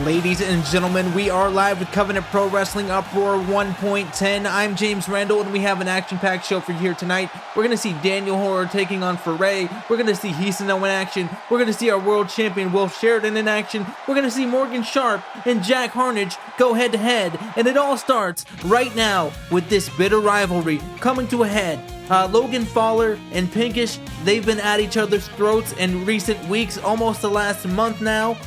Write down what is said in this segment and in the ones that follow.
Ladies and gentlemen, we are live with Covenant Pro Wrestling Uproar 1.10. I'm James Randall, and we have an action-packed show for you here tonight. We're going to see Daniel Horror taking on Foray. We're going to see Hisano in action. We're going to see our world champion Wolf Sheridan in action. We're going to see Morgan Sharp and Jack Harnage go head-to-head. And it all starts right now with this bitter rivalry coming to a head. Logan Fowler and Pinkish, they've been at each other's throats in recent weeks, almost the last month now.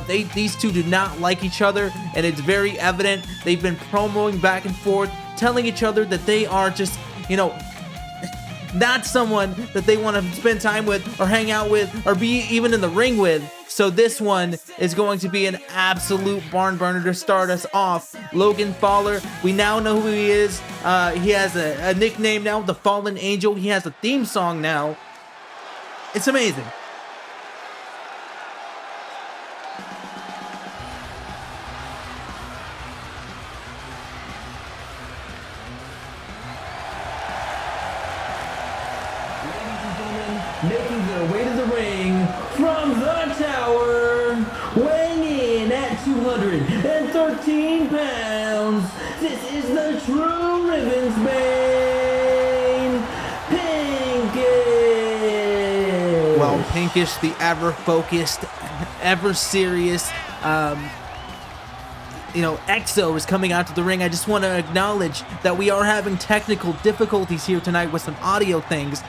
These two do not like each other, and it's very evident. They've been promoting back and forth, telling each other that they are just, not someone that they want to spend time with or hang out with or be even in the ring with. So this one is going to be an absolute barn burner to start us off. Logan Fowler, we now know who he is. He has a nickname now, the Fallen Angel. He has a theme song now. It's amazing. Making their way to the ring from the tower, weighing in at 213 pounds, this is the True Ribbons Bane, Pinkish. Well, Pinkish, the ever-focused, ever-serious, EXO is coming out to the ring. I just want to acknowledge that we are having technical difficulties here tonight with some audio things.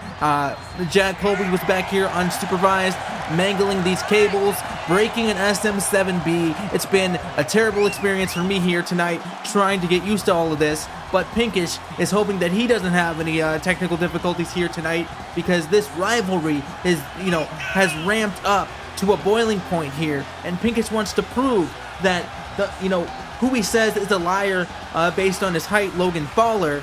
Jack Colby was back here unsupervised, mangling these cables, breaking an SM7B. It's been a terrible experience for me here tonight, trying to get used to all of this. But Pinkish is hoping that he doesn't have any technical difficulties here tonight, because this rivalry is, has ramped up to a boiling point here, and Pinkish wants to prove that who he says is a liar based on his height, Logan Fowler,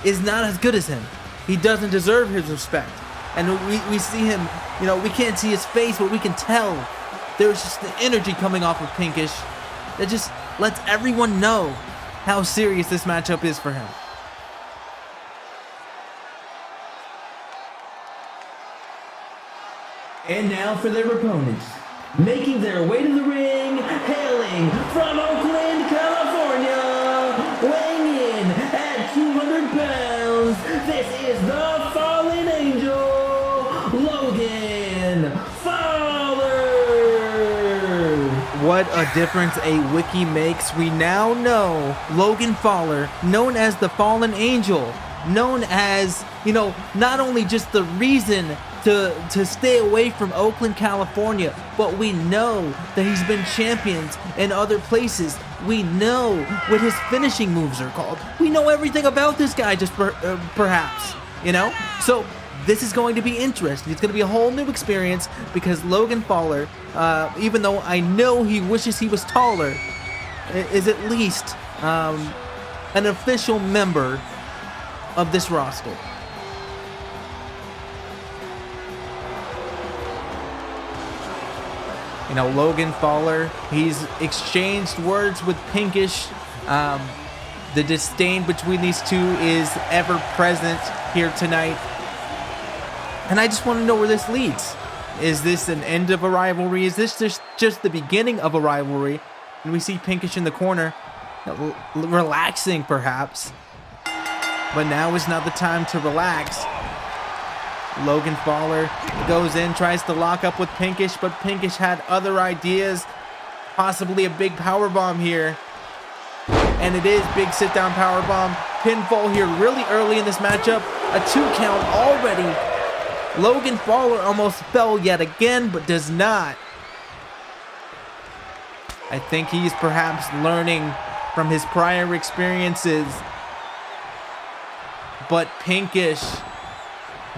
is not as good as him. He doesn't deserve his respect. And we see him, we can't see his face, but we can tell there's just the energy coming off of Pinkish that just lets everyone know how serious this matchup is for him. And now for their opponents. Making their way to the ring, hailing from Oakland, California, weighing in at 200 pounds, this is the Fallen Angel, Logan Fowler. What a difference a wiki makes. We now know Logan Fowler, known as the Fallen Angel, known as, not only just the reason to stay away from Oakland, California, but we know that he's been champions in other places. We know what his finishing moves are called. We know everything about this guy, just perhaps, So this is going to be interesting. It's going to be a whole new experience, because Logan Fowler, even though I know he wishes he was taller, is at least an official member of this roster. Logan Fowler, he's exchanged words with Pinkish. The disdain between these two is ever present here tonight. And I just want to know where this leads. Is this an end of a rivalry? Is this just the beginning of a rivalry? And we see Pinkish in the corner, relaxing perhaps. But now is not the time to relax. Logan Fowler goes in, tries to lock up with Pinkish, but Pinkish had other ideas. Possibly a big powerbomb here. And it is big sit-down powerbomb. Pinfall here really early in this matchup. A 2 count already. Logan Fowler almost fell yet again, but does not. I think he's perhaps learning from his prior experiences. But Pinkish,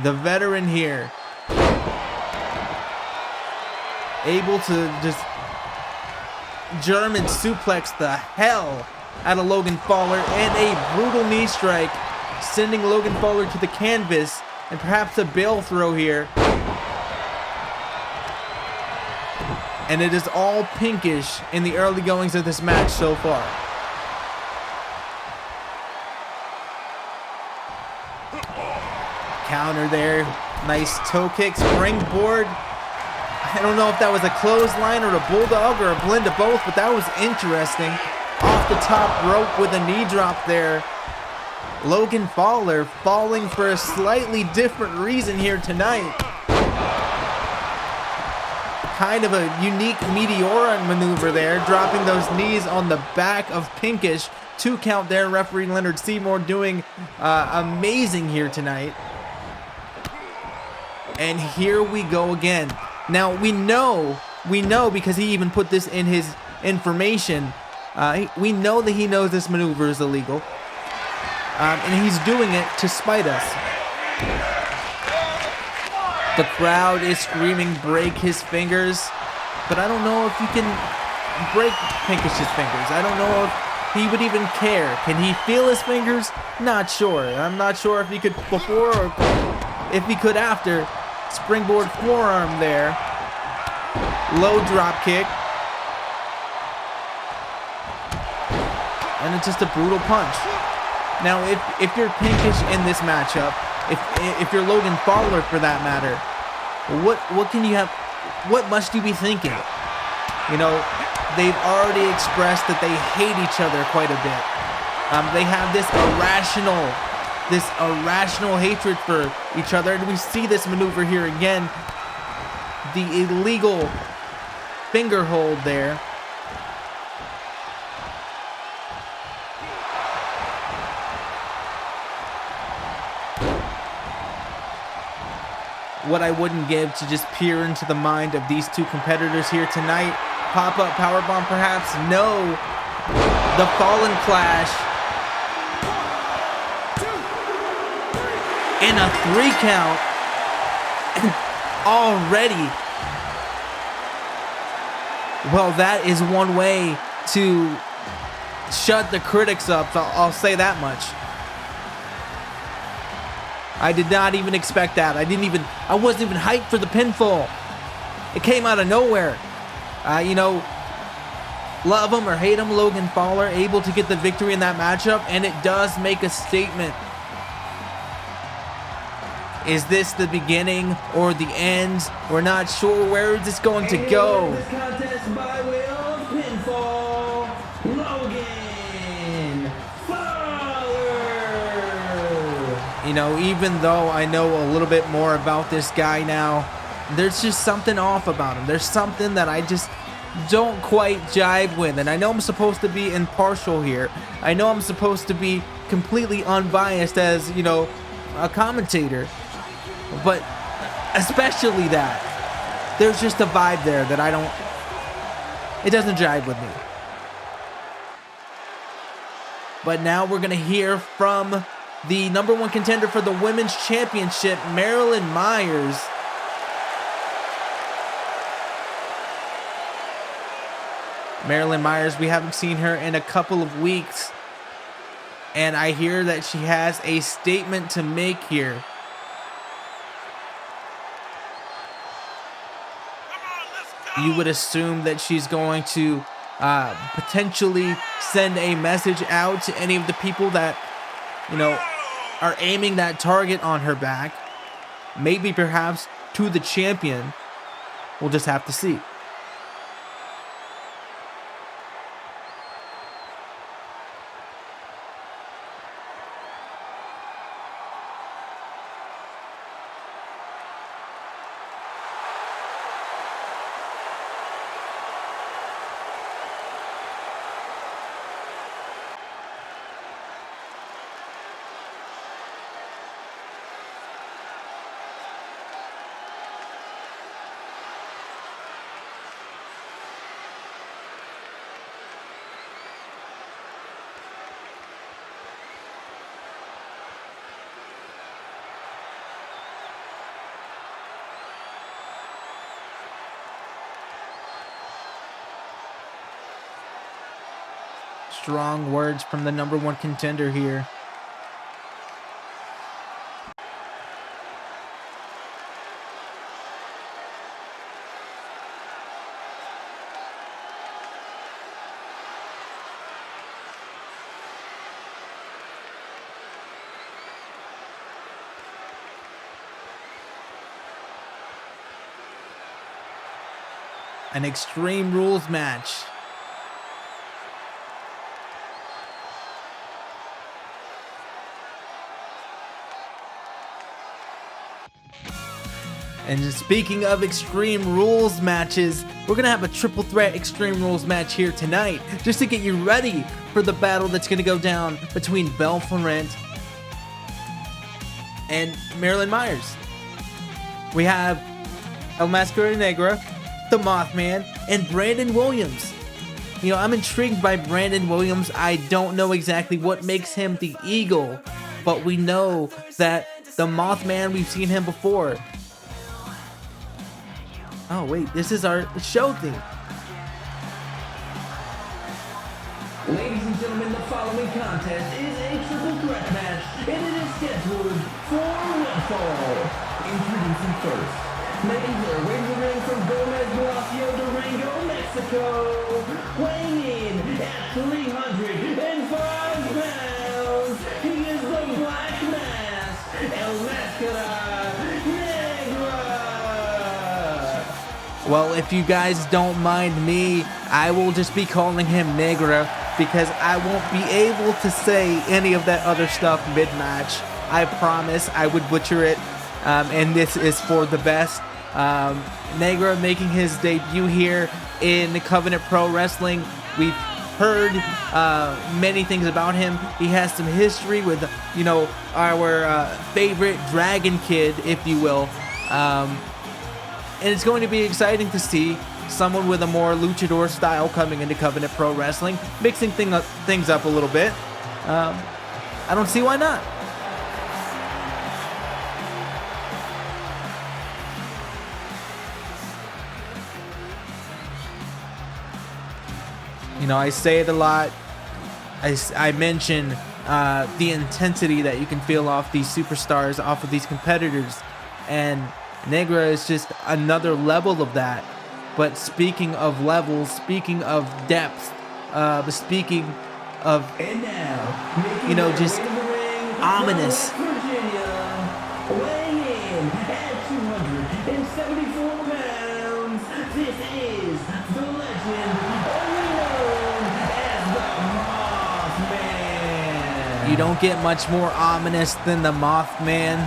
the veteran here, able to just German suplex the hell out of Logan Fowler, and a brutal knee strike, sending Logan Fowler to the canvas, and perhaps a bail throw here. And it is all Pinkish in the early goings of this match so far. Counter there. Nice toe kick, springboard. I don't know if that was a clothesline or a bulldog or a blend of both, but that was interesting. Off the top rope with a knee drop there. Logan Fowler falling for a slightly different reason here tonight. Kind of a unique Meteora maneuver there, dropping those knees on the back of Pinkish. 2 count there. Referee Leonard Seymour doing amazing here tonight. And here we go again. Now we know because he even put this in his information. We know that he knows this maneuver is illegal. And he's doing it to spite us. The crowd is screaming, break his fingers. But I don't know if you can break Pinkish's fingers. I don't know if he would even care. Can he feel his fingers? Not sure. I'm not sure if he could before or if he could after. Springboard forearm there. Low drop kick. And it's just a brutal punch. Now, if you're Pinkish in this matchup, if you're Logan Fowler for that matter, what can you have? What must you be thinking? You know, they've already expressed that they hate each other quite a bit. They have this irrational hatred for each other, and we see this maneuver here again. The illegal finger hold there. What I wouldn't give to just peer into the mind of these 2 competitors here tonight. Pop-up powerbomb perhaps? No. The Fallen Clash. And a 3 count. Already. Well, that is one way to shut the critics up, so I'll say that much. I did not even expect that. I wasn't even hyped for the pinfall. It came out of nowhere. You know, love him or hate him, Logan Fowler able to get the victory in that matchup, and it does make a statement. Is this the beginning or the end? We're not sure where is this going to go. This contest by way of pinfall, Logan Fowler. You know, even though I know a little bit more about this guy now, there's just something off about him. There's something that I just don't quite jive with. And I know I'm supposed to be impartial here. I know I'm supposed to be completely unbiased as, you know, a commentator. But especially that, there's just a vibe there that it doesn't jive with me. But now we're going to hear from the #1 contender for the Women's Championship, Marilyn Myers. Marilyn Myers, we haven't seen her in a couple of weeks. And I hear that she has a statement to make here. You would assume that she's going to potentially send a message out to any of the people that, you know, are aiming that target on her back. Maybe perhaps to the champion. We'll just have to see. Strong words from the #1 contender here. An Extreme Rules match. And speaking of Extreme Rules matches, we're gonna have a triple threat Extreme Rules match here tonight, just to get you ready for the battle that's gonna go down between Belle Florent and Marilyn Myers. We have El Mascara Negra, the Mothman, and Brandon Williams. You know, I'm intrigued by Brandon Williams. I don't know exactly what makes him the Eagle, but we know that the Mothman, we've seen him before. Oh wait, this is our show thing. Ladies and gentlemen, the following contest is a triple threat match, and it is scheduled for one fall. Introducing first, making their way to the ring from Gomez Palacio, Durango, Mexico, weighing in at 305 pounds. He is the Black Mask, El Mascara Negra. Well, if you guys don't mind me, I will just be calling him Negra because I won't be able to say any of that other stuff mid-match. I promise I would butcher it, and this is for the best. Negra making his debut here in Covenant Pro Wrestling. We've heard many things about him. He has some history with, you know, our favorite Dragon Kid, if you will. And it's going to be exciting to see someone with a more luchador style coming into Covenant Pro Wrestling, mixing things up a little bit. I don't see why not. You know, I say it a lot. I mention the intensity that you can feel off these superstars, off of these competitors, and Negra is just another level of that. But speaking of levels, speaking of depth, speaking of, And now, you know, just ominous. Weighing in at 274 pounds, this is the legend, only known as the Mothman. You don't get much more ominous than the Mothman,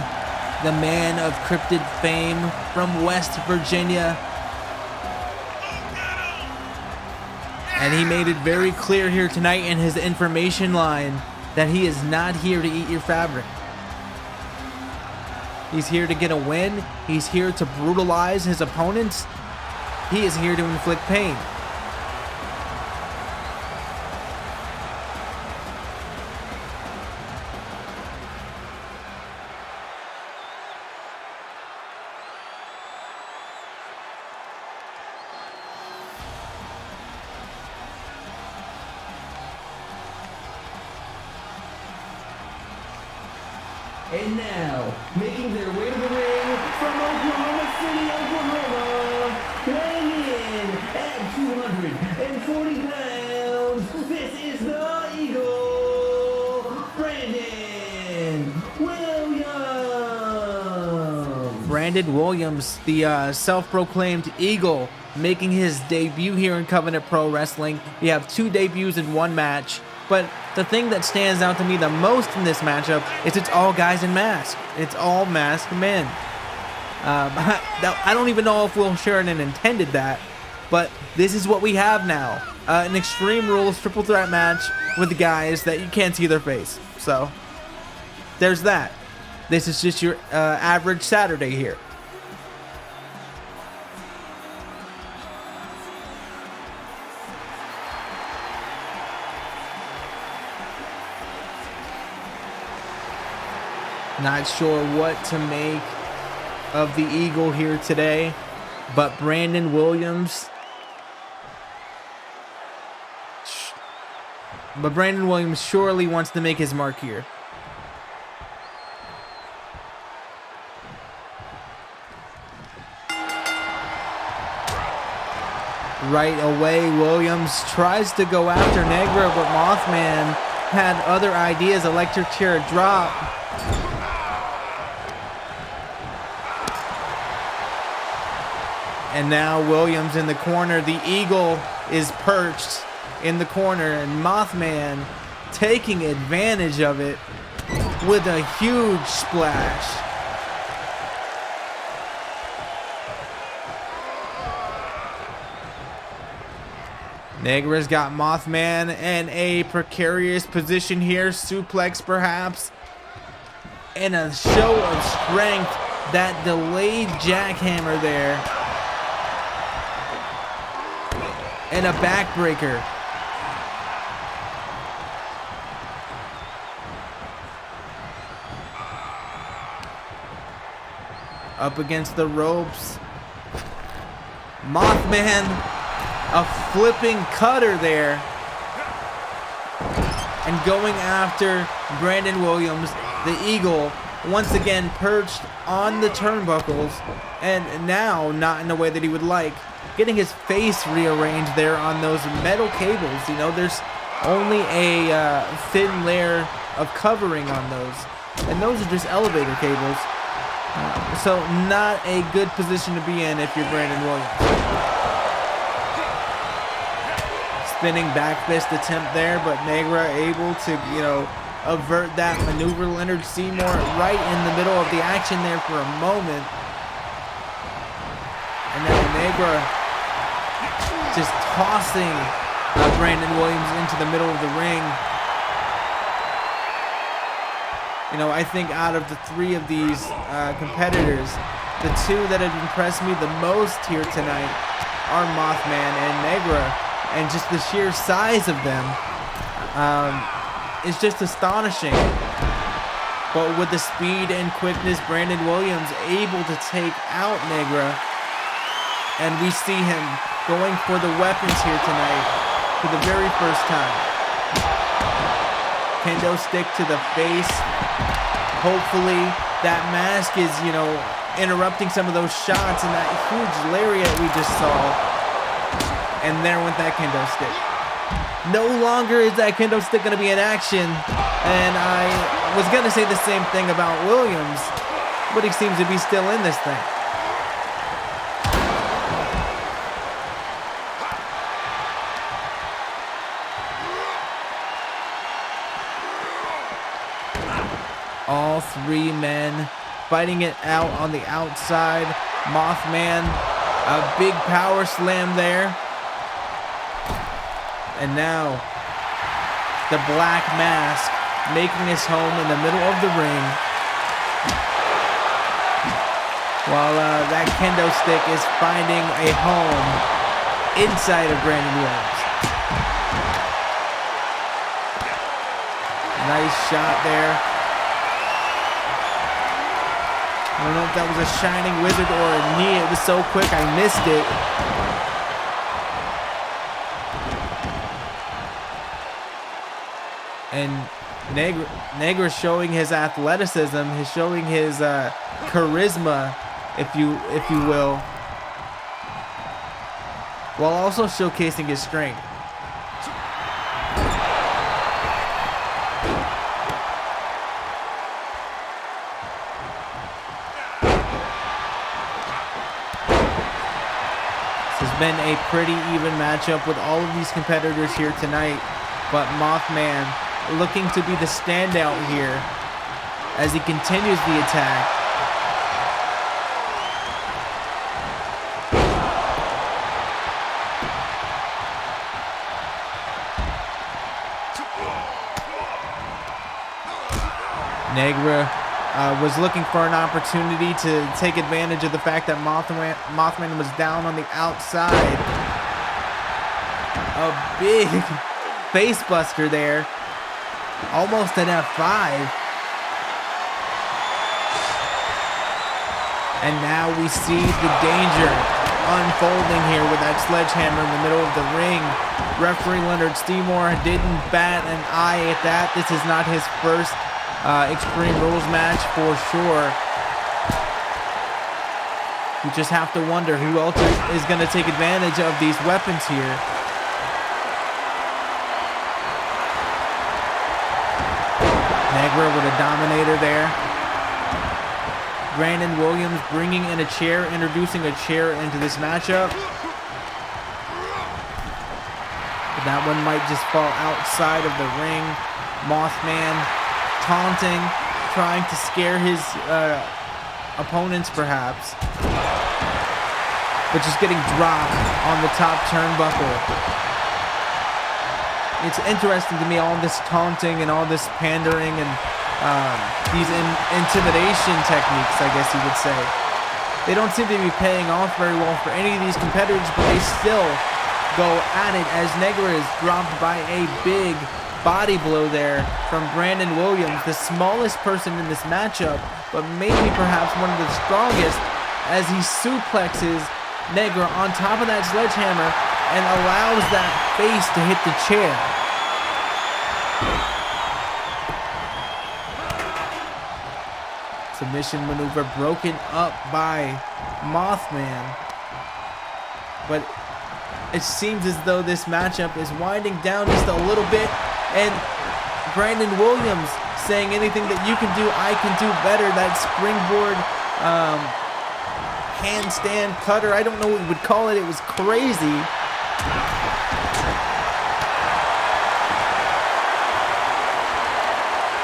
the man of cryptid fame from West Virginia. And he made it very clear here tonight in his information line that he is not here to eat your fabric. He's here to get a win. He's here to brutalize his opponents. He is here to inflict pain. And now, making their way to the ring from Oklahoma City, Oklahoma, weighing in at 240 pounds, this is the Eagle, Brandon Williams. Brandon Williams, the self-proclaimed Eagle, making his debut here in Covenant Pro Wrestling. We have 2 debuts in 1 match. But the thing that stands out to me the most in this matchup is it's all guys in masks. It's all masked men. I don't even know if Will Sheridan intended that, but this is what we have now. An Extreme Rules triple threat match with the guys that you can't see their face. So, there's that. This is just your average Saturday here. Not sure what to make of the Eagle here today, but Brandon Williams. But Brandon Williams surely wants to make his mark here. Right away, Williams tries to go after Negra, but Mothman had other ideas. Electric chair drop. And now Williams in the corner. The Eagle is perched in the corner, and Mothman taking advantage of it with a huge splash. Negra's got Mothman in a precarious position here. Suplex perhaps. And a show of strength. That delayed jackhammer there. And a backbreaker. Up against the ropes. Mothman, a flipping cutter there. And going after Brandon Williams, the Eagle, once again perched on the turnbuckles, and now not in the way that he would like. Getting his face rearranged there on those metal cables. You know, there's only a thin layer of covering on those, and those are just elevator cables. So not a good position to be in if you're Brandon Williams. Spinning back fist attempt there, but Negra able to, you know, avert that maneuver. Leonard Seymour right in the middle of the action there for a moment. And now Negra just tossing Brandon Williams into the middle of the ring. You know, I think out of the three of these competitors, the two that have impressed me the most here tonight are Mothman and Negra, and just the sheer size of them is just astonishing. But with the speed and quickness, Brandon Williams able to take out Negra, and we see him going for the weapons here tonight for the very first time. Kendo stick to the face. Hopefully that mask is, you know, interrupting some of those shots and that huge lariat we just saw. And there went that kendo stick. No longer is that kendo stick going to be in action. And I was going to say the same thing about Williams, but he seems to be still in this thing. All three men fighting it out on the outside. Mothman, a big power slam there. And now the Black Mask making his home in the middle of the ring. While that kendo stick is finding a home inside of Brandon Williams. Nice shot there. I don't know if that was a Shining Wizard or a knee. It was so quick I missed it. And Negra showing his athleticism, he's showing his charisma, if you will, while also showcasing his strength. Been a pretty even matchup with all of these competitors here tonight, but Mothman looking to be the standout here as he continues the attack. Negra was looking for an opportunity to take advantage of the fact that Mothman was down on the outside. A big face buster there. Almost an F5. And now we see the danger unfolding here with that sledgehammer in the middle of the ring. Referee Leonard Seymour didn't bat an eye at that. This is not his first Extreme Rules match for sure. You just have to wonder who else is going to take advantage of these weapons here. Negra with a dominator there. Brandon Williams bringing in a chair, introducing a chair into this matchup. But that one might just fall outside of the ring. Mothman taunting, trying to scare his opponents perhaps. But just getting dropped on the top turnbuckle. It's interesting to me, all this taunting and all this pandering and these intimidation techniques, I guess you would say. They don't seem to be paying off very well for any of these competitors, but they still go at it as Negra is dropped by a big body blow there from Brandon Williams, the smallest person in this matchup, but maybe perhaps one of the strongest, as he suplexes Negra on top of that sledgehammer and allows that face to hit the chair. Submission maneuver broken up by Mothman. But it seems as though this matchup is winding down just a little bit, and Brandon Williams saying, anything that you can do, I can do better. That springboard handstand cutter, I don't know what we would call it. It was crazy.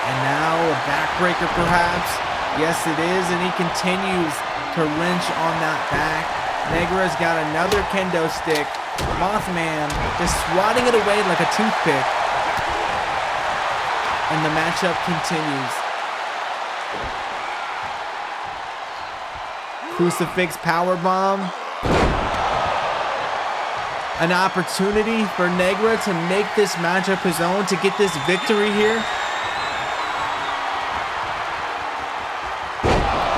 And now a backbreaker perhaps. Yes, it is, and he continues to wrench on that back. Negra's got another kendo stick. Mothman just swatting it away like a toothpick. And the matchup continues. Crucifix powerbomb. An opportunity for Negra to make this matchup his own, to get this victory here.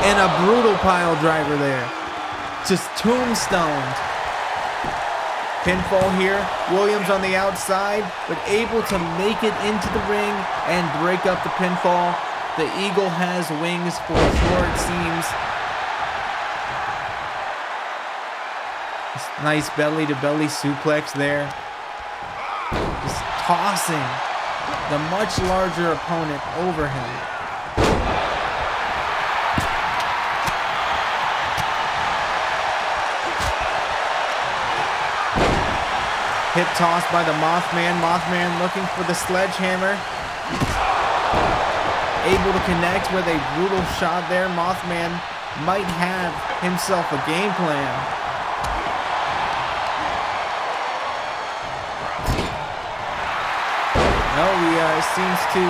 And a brutal pile driver there. Just tombstoned. Pinfall here. Williams on the outside, but able to make it into the ring and break up the pinfall. The Eagle has wings for sure, it seems. Nice belly-to-belly suplex there. Just tossing the much larger opponent over him. Hip toss by the Mothman. Mothman looking for the sledgehammer. Able to connect with a brutal shot there. Mothman might have himself a game plan. No, he seems to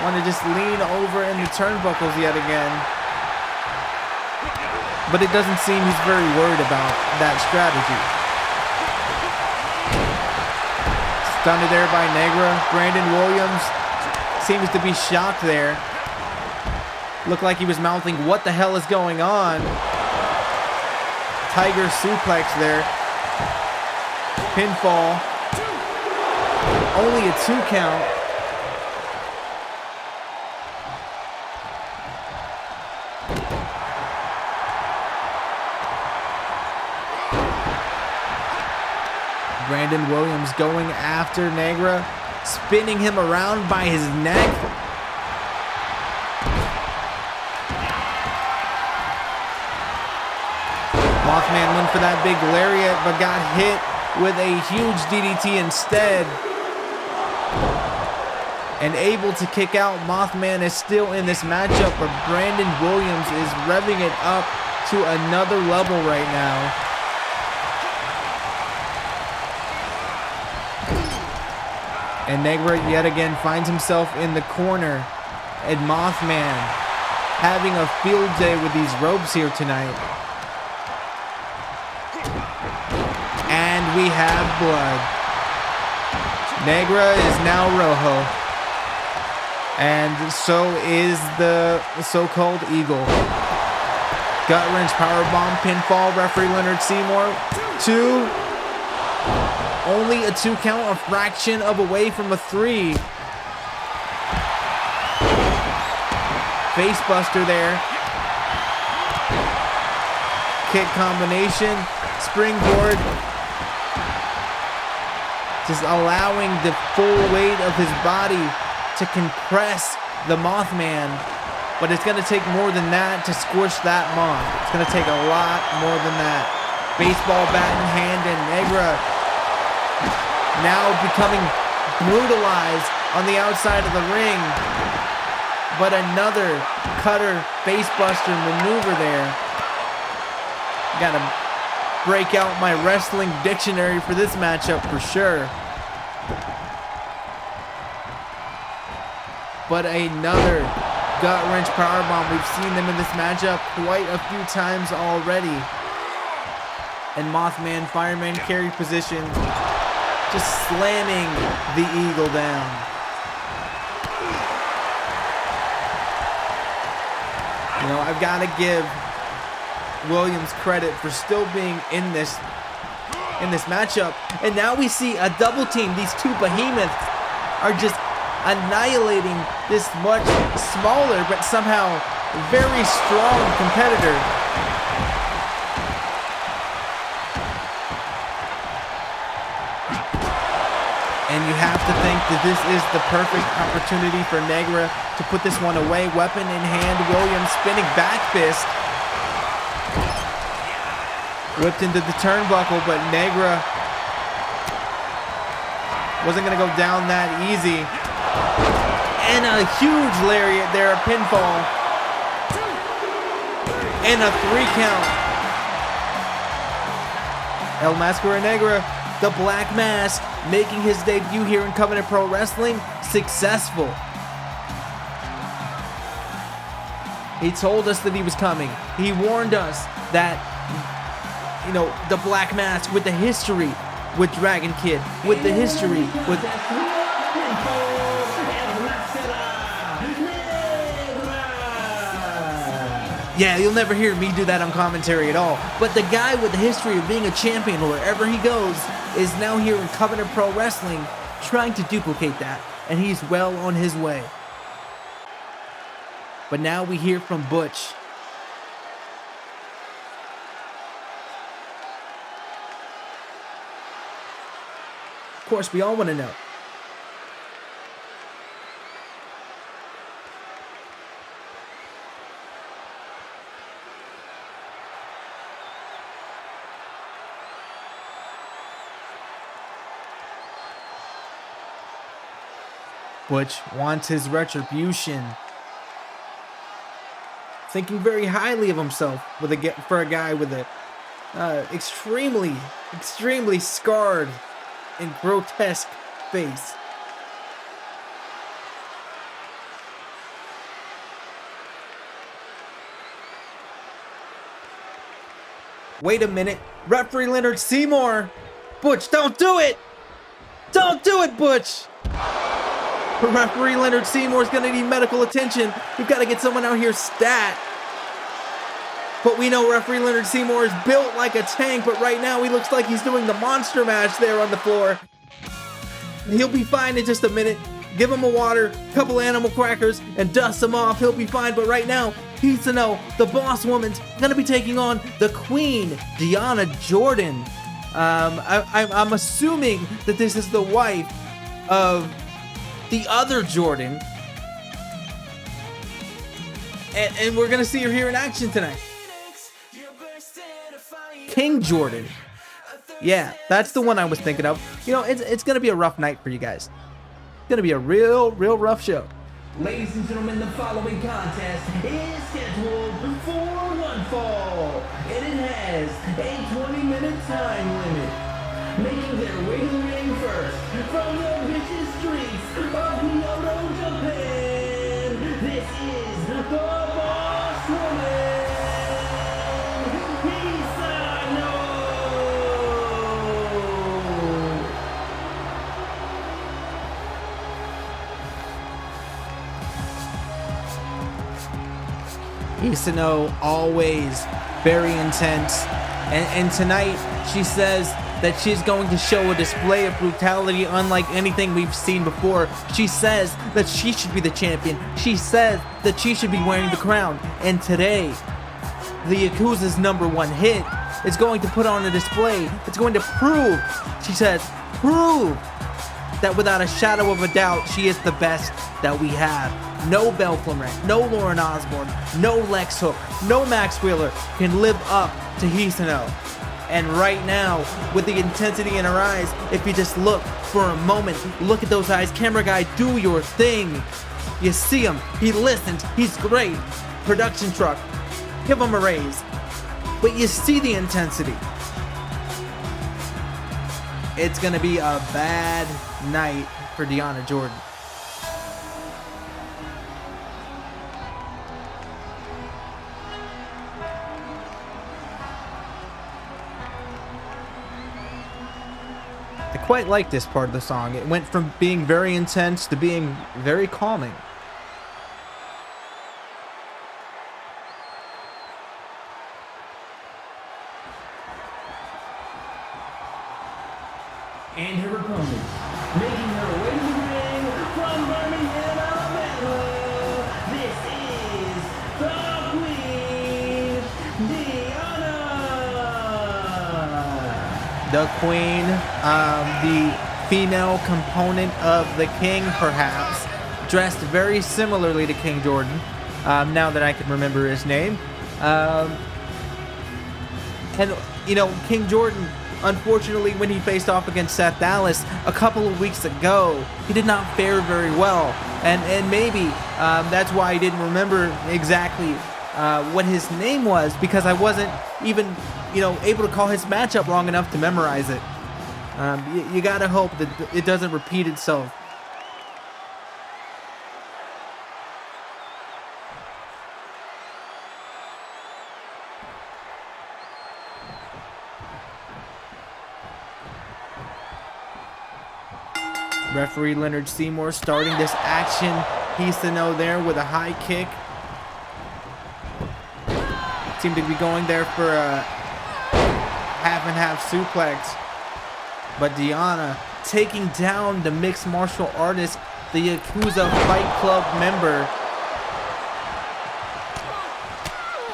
want to just lean over in the turnbuckles yet again. But it doesn't seem he's very worried about that strategy. Stunned there by Negra. Brandon Williams seems to be shocked there. Looked like he was mouthing, "What the hell is going on?" Tiger suplex there. Pinfall. Only a 2 count. Brandon Williams going after Negra, spinning him around by his neck. Mothman went for that big lariat, but got hit with a huge DDT instead. And able to kick out. Mothman is still in this matchup, but Brandon Williams is revving it up to another level right now. And Negra yet again finds himself in the corner. And Mothman having a field day with these ropes here tonight. And we have blood. Negra is now Rojo. And so is the so-called Eagle. Gut wrench powerbomb pinfall. Referee Leonard Seymour. 2. Only a 2 count, a fraction of away from a 3. Face buster there. Kick combination. Springboard. Just allowing the full weight of his body to compress the Mothman but it's going to take more than that to squish that Mon. It's going to take a lot more than that. Baseball bat in hand, and Negra now becoming brutalized on the outside of the ring. But another cutter facebuster maneuver there. Got to break out my wrestling dictionary for this matchup for sure. But another gut-wrench powerbomb. We've seen them in this matchup quite a few times already. And Mothman, fireman carry position, just slamming the Eagle down. You know, I've got to give Williams credit for still being in this matchup. And now we see a double team. These two behemoths are just annihilating this much smaller but somehow very strong competitor. And you have to think that this is the perfect opportunity for Negra to put this one away. Weapon in hand, Williams spinning back fist. Whipped into the turnbuckle, but Negra wasn't going to go down that easy. And a huge lariat there, a pinfall. And a 3 count. El Mascara Negra, the Black Mask, making his debut here in Covenant Pro Wrestling, successful. He told us that he was coming. He warned us that, you know, the Black Mask with the history with Dragon Kid, with the history with... Yeah, you'll never hear me do that on commentary at all. But the guy with the history of being a champion wherever he goes is now here in Covenant Pro Wrestling trying to duplicate that. And he's well on his way. But now we hear from Butch. Of course, we all want to know. Butch wants his retribution. Thinking very highly of himself for a guy with a extremely scarred and grotesque face. Wait a minute, referee Leonard Seymour! Butch, don't do it! Don't do it, Butch! Referee Leonard Seymour is going to need medical attention. We've got to get someone out here stat. But we know referee Leonard Seymour is built like a tank, but right now he looks like he's doing the monster mash there on the floor. He'll be fine in just a minute. Give him a water, couple animal crackers, and dust him off. He'll be fine, but right now, he needs to know the boss woman's going to be taking on the queen, Deanna Jordan. I'm assuming that this is the wife of the other Jordan, and we're gonna see her here in action tonight. King Jordan, yeah, that's the one I was thinking of. You know, it's gonna be a rough night for you guys. It's gonna be a real rough show. Ladies and gentlemen, the following contest is scheduled for one fall, and it has a 20-minute time limit. Making their way to the ring first, from the vicious streets of Kyoto, Japan, this is the Boss Woman, Hisano! Hisano, always very intense, and tonight she says that she's going to show a display of brutality unlike anything we've seen before. She says that she should be the champion. She says that she should be wearing the crown. And today, the Yakuza's #1 hit is going to put on a display. It's going to prove, she says, prove that without a shadow of a doubt, she is the best that we have. no Belle Flamant, no Lauren Osborne, no Lex Hook, no Max Wheeler can live up to Hisano. And right now, with the intensity in her eyes, if you just look for a moment, look at those eyes. Camera guy, do your thing. You see him. He listens. He's great. Production truck, give him a raise. But you see the intensity. It's going to be a bad night for Deonna Jordan. I quite like this part of the song. It went from being very intense to being very calming. And her opponent, making her way to the ring from Birmingham, Alabama, this is the Queen, Deonna. The Queen, the female component of the King, perhaps, dressed very similarly to King Jordan, now that I can remember his name. And, you know, King Jordan, unfortunately, when he faced off against Seth Dallas a couple of weeks ago, he did not fare very well. And maybe that's why I didn't remember exactly what his name was, because I wasn't even, able to call his matchup long enough to memorize it. You gotta hope that it doesn't repeat itself. Referee Leonard Seymour starting this action. Hisano there with a high kick. Seemed to be going there for a half and half suplex. But Deonna taking down the mixed martial artist, the Yakuza Fight Club member.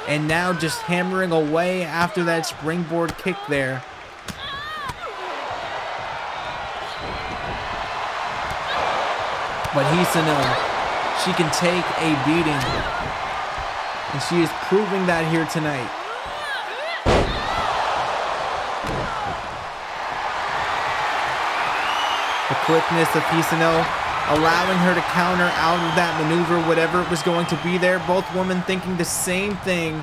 And now just hammering away after that springboard kick there. But Hisano, she can take a beating. And she is proving that here tonight. The quickness of Hisano, allowing her to counter out of that maneuver, whatever it was going to be there. Both women thinking the same thing.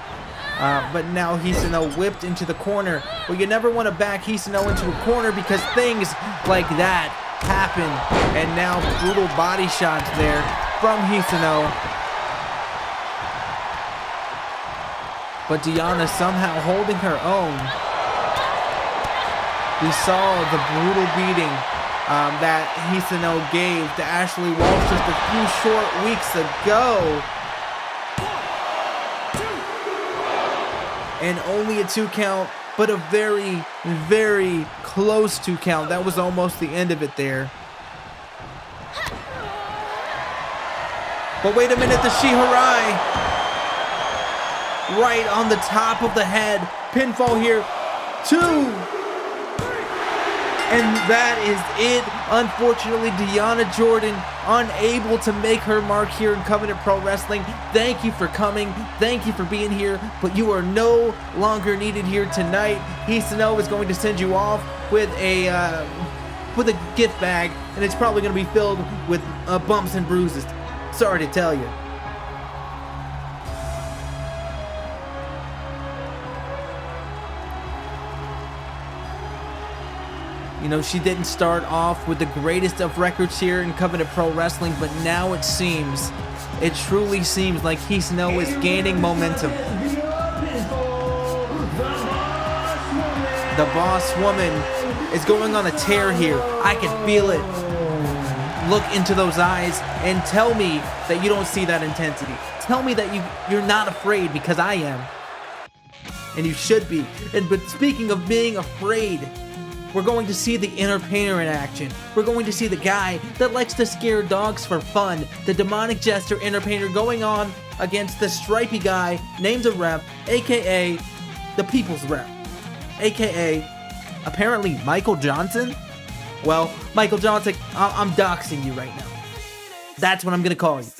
But now Hisano whipped into the corner. Well, you never want to back Hisano into a corner because things like that happen. And now brutal body shots there from Hisano. But Deonna somehow holding her own. We saw the brutal beating that Hisano gave to Ashley Walsh just a few short weeks ago. And only a 2 count, but a very, very close 2 count. That was almost the end of it there. But wait a minute, the Shiharai. Right on the top of the head. Pinfall here. 2. And that is it. Unfortunately, Deonna Jordan unable to make her mark here in Covenant Pro Wrestling. Thank you for coming. Thank you for being here. But you are no longer needed here tonight. Hisano is going to send you off with a gift bag, and it's probably going to be filled with bumps and bruises. Sorry to tell you. You know, she didn't start off with the greatest of records here in Covenant Pro Wrestling, but now it truly seems like Hisano is gaining momentum. The boss woman is going on a tear here. I can feel it. Look into those eyes and tell me that you don't see that intensity. Tell me that you're not afraid, because I am. And you should be. But speaking of being afraid, we're going to see the entertainer in action. We're going to see the guy that likes to scare dogs for fun. The demonic jester entertainer going on against the stripy guy named the Rep, aka the People's Rep, aka apparently Michael Johnson. Well, Michael Johnson, I'm doxing you right now. That's what I'm gonna call you.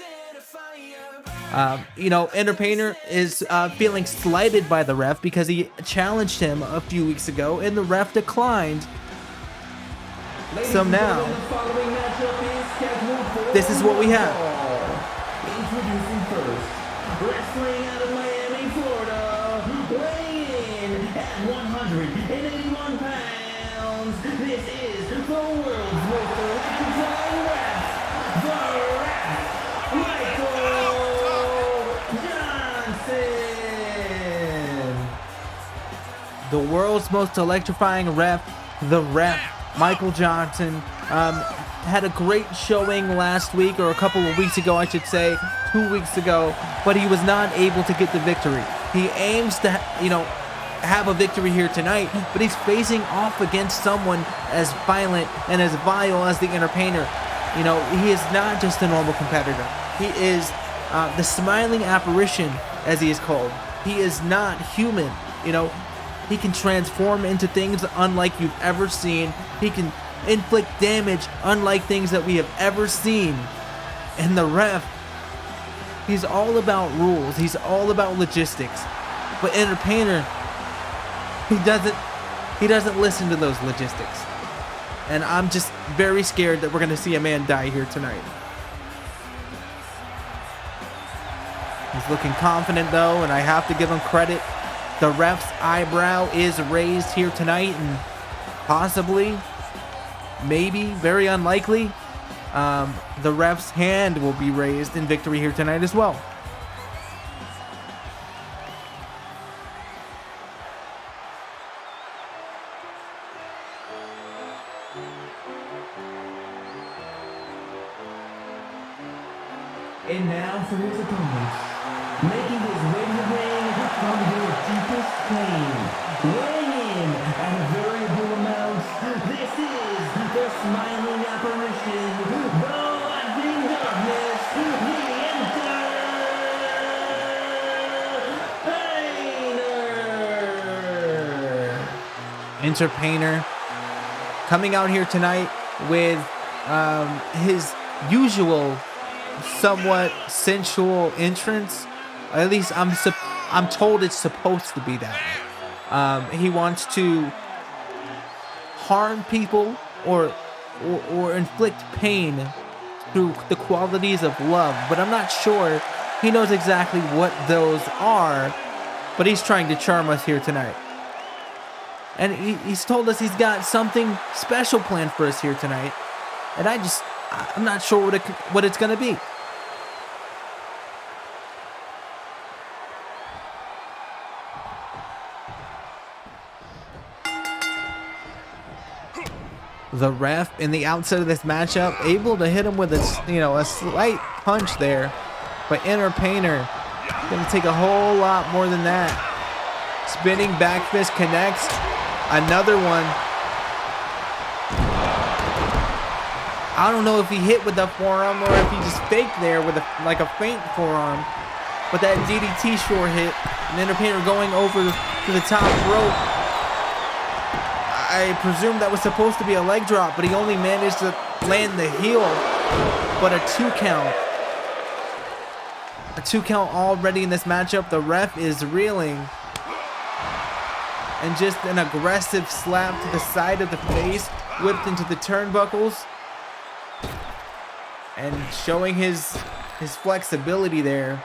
Entertainer is feeling slighted by the ref because he challenged him a few weeks ago and the ref declined. So now, this is what we have. Introducing first, wrestling out of Miami, Florida, weighing in at 181 pounds. This is the world's most electrifying ref, the ref, Michael Johnson. The world's most electrifying ref, the ref, Michael Johnson. Had a great showing last week, or a couple of weeks ago, I should say, 2 weeks ago, but he was not able to get the victory. He aims to, have a victory here tonight, but he's facing off against someone as violent and as vile as the Entertainer. He is not just a normal competitor. He is the smiling apparition, as he is called. He is not human. He can transform into things unlike you've ever seen. He can inflict damage unlike things that we have ever seen. And the ref, he's all about rules. He's all about logistics. But Entertainer, he doesn't listen to those logistics. And I'm just very scared that we're going to see a man die here tonight. He's looking confident though, and I have to give him credit. The ref's eyebrow is raised here tonight, and possibly, maybe, very unlikely, the ref's hand will be raised in victory here tonight as well. And now for his opponent, making his way to the ring from your deepest pain, weighing in at a variable amount, this is the smiling apparition, the laughing darkness, the Entertainer coming out here tonight with his usual somewhat sensual entrance. At least I'm told it's supposed to be that way. He wants to harm people or inflict pain through the qualities of love, but I'm not sure he knows exactly what those are, but he's trying to charm us here tonight. And he's told us he's got something special planned for us here tonight, and I'm not sure what it's gonna be. The ref in the outset of this matchup able to hit him with a slight punch there, but Entertainer gonna take a whole lot more than that. Spinning back fist connects, another one. I don't know if he hit with the forearm or if he just faked there with a feint forearm, but that DDT sure hit. And Entertainer going over to the top rope. I presume that was supposed to be a leg drop, but he only managed to land the heel. But a 2 count. A 2 count already in this matchup. The ref is reeling. And just an aggressive slap to the side of the face, whipped into the turnbuckles. And showing his flexibility there.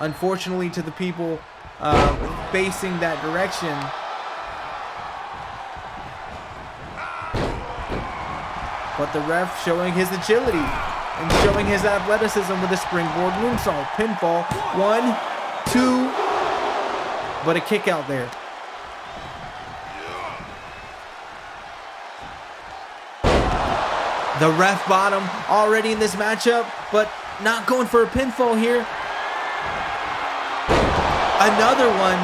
Unfortunately to the people facing that direction. But the ref showing his agility and showing his athleticism with a springboard moonsault. Pinfall. 1, 2. But a kick out there. The ref bottom already in this matchup, but not going for a pinfall here. Another one.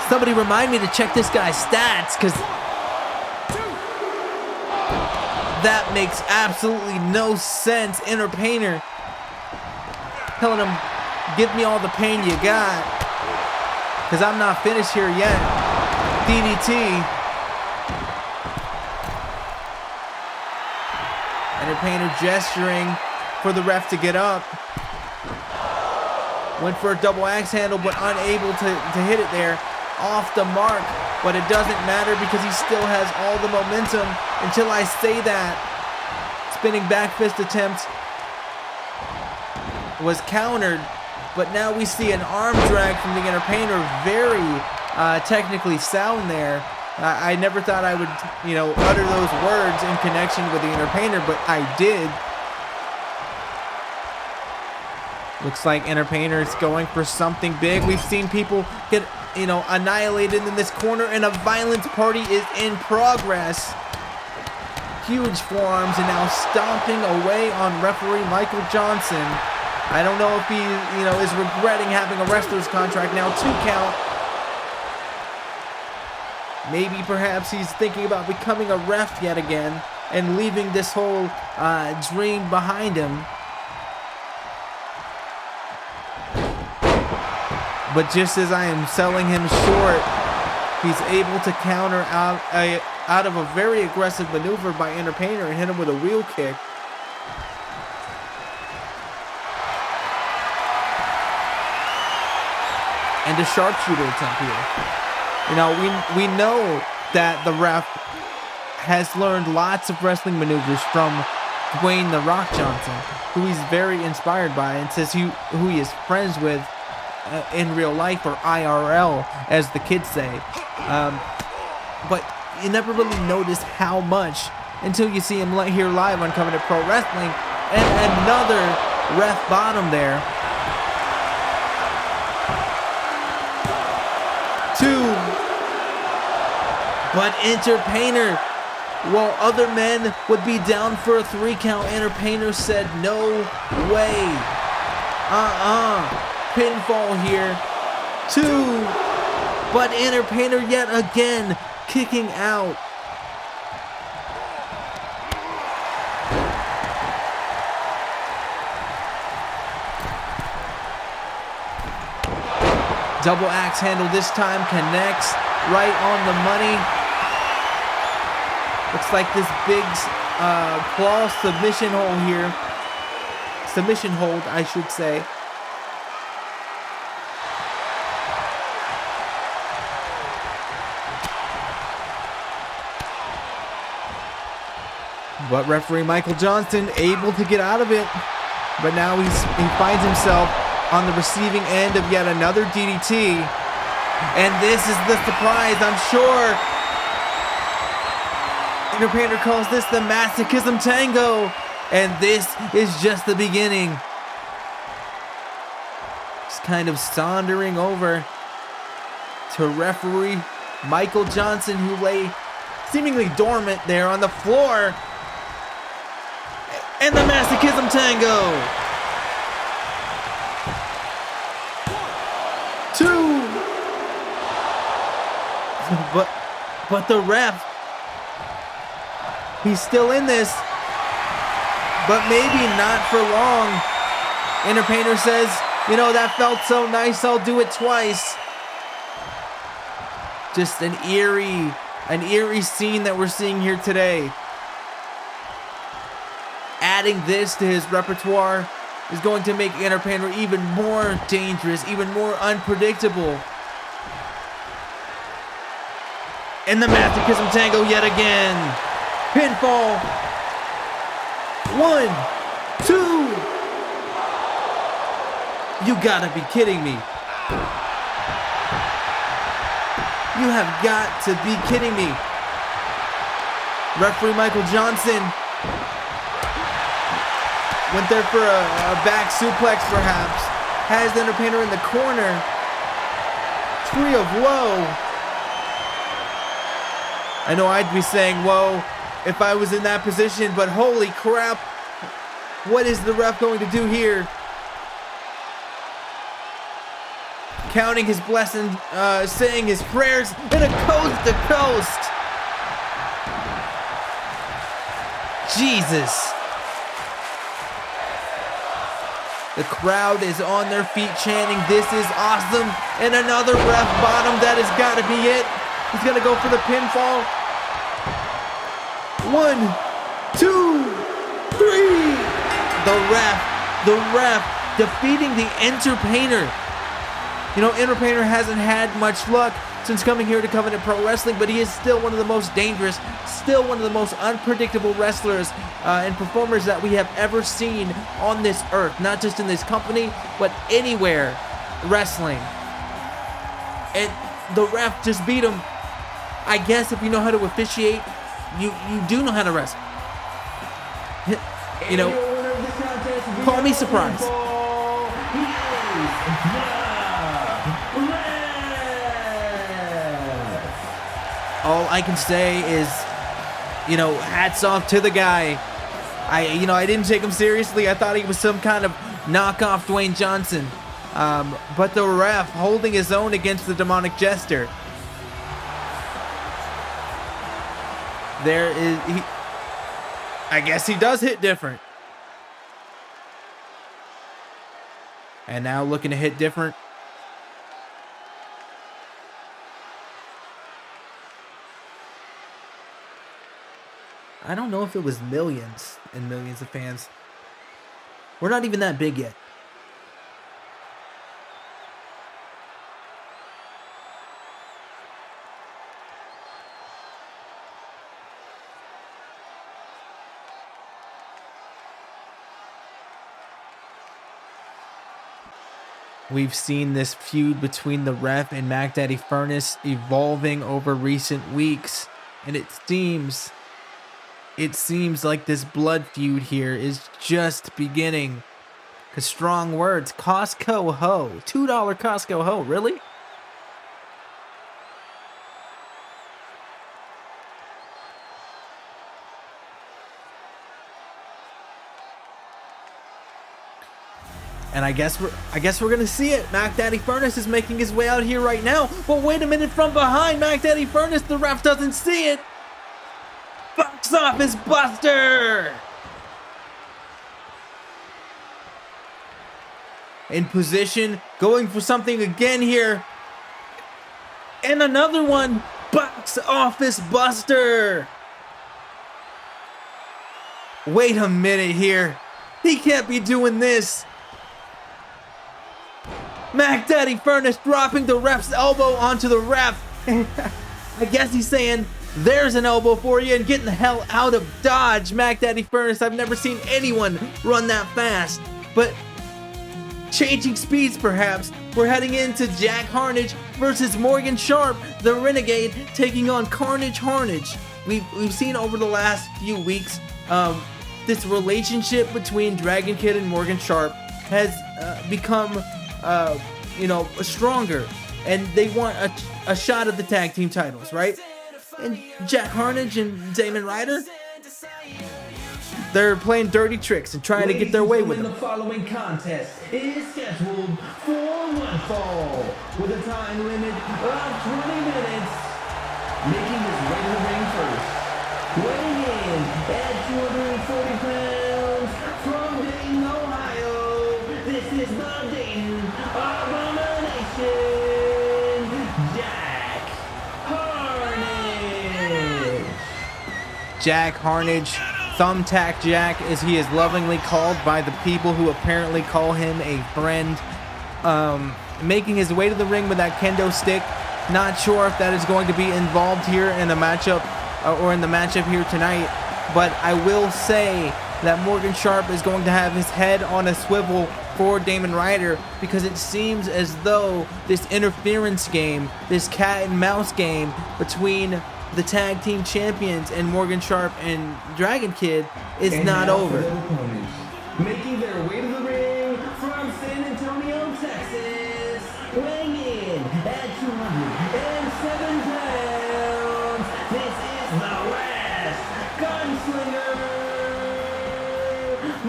Somebody remind me to check this guy's stats, because that makes absolutely no sense. Entertainer telling him, give me all the pain you got, because I'm not finished here yet. DDT. Entertainer gesturing for the ref to get up. Went for a double axe handle, but unable to hit it there. Off the mark, but it doesn't matter because he still has all the momentum until I say that. Spinning back fist attempt was countered, but now we see an arm drag from the entertainer. Very technically sound there. I never thought I would, utter those words in connection with the entertainer, but I did. Looks like entertainer is going for something big. We've seen people get, annihilated in this corner, and a violent party is in progress. Huge forearms, and now stomping away on referee Michael Johnson. I don't know if he, is regretting having a wrestler's contract now. 2 count. Maybe perhaps he's thinking about becoming a ref yet again and leaving this whole dream behind him. But just as I am selling him short, he's able to counter out of a very aggressive maneuver by entertainer and hit him with a wheel kick. And a sharpshooter attempt here. We know that the ref has learned lots of wrestling maneuvers from Dwayne "The Rock" Johnson, who he's very inspired by, and says who he is friends with in real life, or IRL, as the kids say. But you never really notice how much until you see him here live on Covenant Pro Wrestling, and another ref bottom there. 2. But entertainer, while other men would be down for a 3 count, entertainer said no way. Pinfall here. 2. But entertainer yet again kicking out. Double axe handle this time, connects right on the money. Looks like this big claw submission hold here. Submission hold, I should say. But referee Michael Johnson able to get out of it. But now he finds himself on the receiving end of yet another DDT. And this is the surprise, I'm sure. Entertainer calls this the masochism tango. And this is just the beginning. Just kind of sauntering over to referee Michael Johnson, who lay seemingly dormant there on the floor. And the masochism tango. 2. But the ref, he's still in this, but maybe not for long. Entertainer says, that felt so nice, I'll do it twice. Just an eerie scene that we're seeing here today. Adding this to his repertoire is going to make entertainer even more dangerous, even more unpredictable. And the masochism tango yet again. Pinfall. 1, 2. You gotta be kidding me. You have got to be kidding me. Referee Michael Johnson went there for a back suplex perhaps. Has the entertainer in the corner. Tree of woe. I know I'd be saying whoa if I was in that position, but holy crap. What is the ref going to do here? Counting his blessing, saying his prayers, and a coast to coast. Jesus. The crowd is on their feet chanting, "This is awesome." And another ref bottom. That has got to be it. He's going to go for the pinfall. 1, 2, 3. The ref defeating the Entertainer. You know, Entertainer hasn't had much luck since coming here to Covenant Pro Wrestling, but he is still one of the most dangerous, still one of the most unpredictable wrestlers and performers that we have ever seen on this earth. Not just in this company, but anywhere wrestling. And the ref just beat him. I guess if you know how to officiate, you do know how to wrestle. You know, call me surprised. All I can say is, you know, hats off to the guy. I didn't take him seriously. I thought he was some kind of knockoff Dwayne Johnson. But the ref holding his own against the demonic jester. I guess he does hit different. And now looking to hit different. I don't know if it was millions and millions of fans. We're not even that big yet. We've seen this feud between the ref and Mac Daddy Furnace evolving over recent weeks, and it seems like this blood feud here is just beginning. Cause strong words, Costco Ho, $2 Costco Ho, really? And I guess we're gonna see it. Mac Daddy Furnace is making his way out here right now. But wait a minute, from behind Mac Daddy Furnace, the ref doesn't see it. Box Office Buster! In position, going for something again here. And another one, Box Office Buster! Wait a minute here. He can't be doing this. Mac Daddy Furnace dropping the ref's elbow onto the ref. I guess he's saying, there's an elbow for you, and getting the hell out of Dodge. Mac Daddy Furnace, I've never seen anyone run that fast. But changing speeds perhaps. We're heading into Jack Harnage versus Morgan Sharp, the Renegade, taking on Carnage Harnage. We've seen over the last few weeks this relationship between Dragon Kid and Morgan Sharp has become stronger, and they want a shot at the tag team titles, right? And Jack Harnage and Damon Ryder, they're playing dirty tricks and trying to get their way with them. The following contest is scheduled for one fall with a time limit of 20 minutes. Making his way to the ring first, weighing in at 240 pounds from Dayton, Ohio. This is the Dayton Abomination, Jack Harnage. Jack Harnage, Thumbtack Jack, as he is lovingly called by the people who apparently call him a friend. Making his way to the ring with that kendo stick. Not sure if that is going to be involved here in the matchup or in the matchup here tonight, but I will say that Morgan Sharp is going to have his head on a swivel for Damon Ryder, because it seems as though this interference game, this cat and mouse game between the tag team champions and Morgan Sharp and Dragon Kid is not over. Making their way to the ring from San Antonio, Texas, weighing in at 207 pounds. This is the last gunslinger,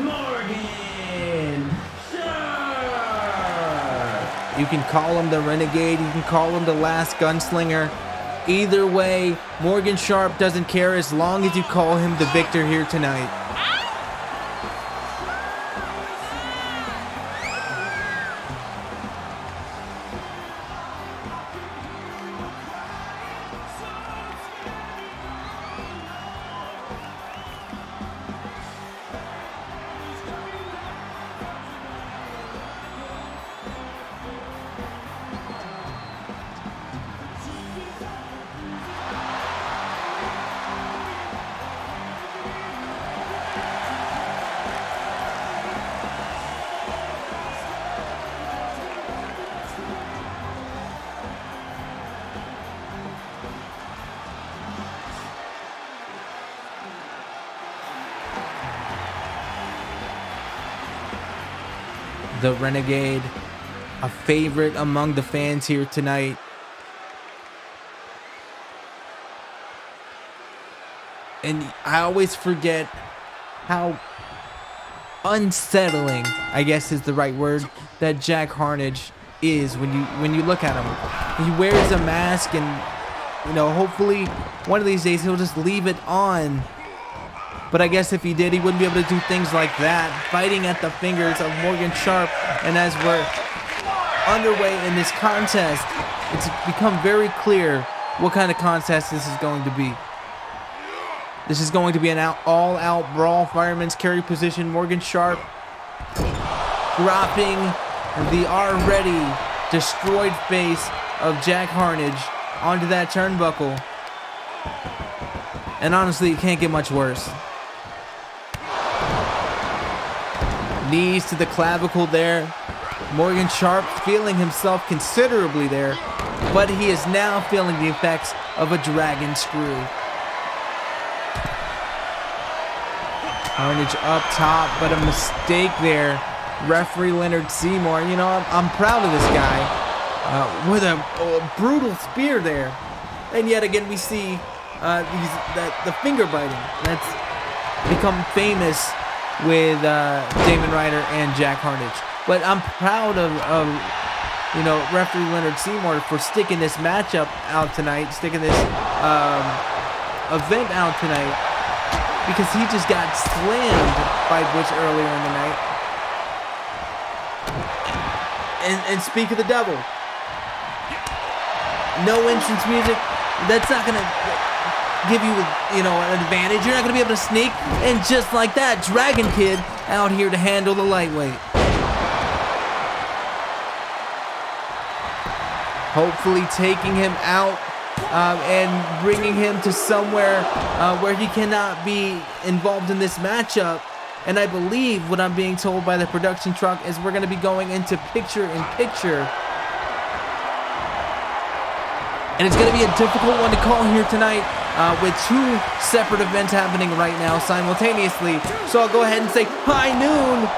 Morgan Sharp. You can call him the Renegade, you can call him the last gunslinger. Either way, Morgan Sharp doesn't care as long as you call him the victor here tonight. the Renegade, a favorite among the fans here tonight. And I always forget how unsettling, I guess is the right word, that Jack Harnage is when you look at him. He wears a mask, and you know, hopefully one of these days he'll just leave it on. But I guess if he did, he wouldn't be able to do things like that, biting at the fingers of Morgan Sharp. And as we're underway in this contest, it's become very clear what kind of contest this is going to be. This is going to be an all-out brawl, fireman's carry position. Morgan Sharp dropping the already destroyed face of Jack Harnage onto that turnbuckle. And honestly, it can't get much worse. Knees to the clavicle there. Morgan Sharp feeling himself considerably there, but he is now feeling the effects of a dragon screw. Harnage up top, but a mistake there. Referee Leonard Seymour. You know, I'm proud of this guy with a brutal spear there. And yet again, we see the finger biting. That's become famous with Damon Ryder and Jack Harnage. But I'm proud of you know, referee Leonard Seymour for sticking this matchup out tonight, sticking this event out tonight. Because he just got slammed by Butch earlier in the night. And speak of the devil. No entrance music. That's not going to give you, you know, an advantage. You're not going to be able to sneak. And just like that, Dragon Kid out here to handle the lightweight. Hopefully taking him out. And bringing him to somewhere where he cannot be involved in this matchup. And I believe what I'm being told by the production truck is we're going to be going into picture-in-picture. And it's going to be a difficult one to call here tonight with two separate events happening right now simultaneously. So I'll go ahead and say high noon.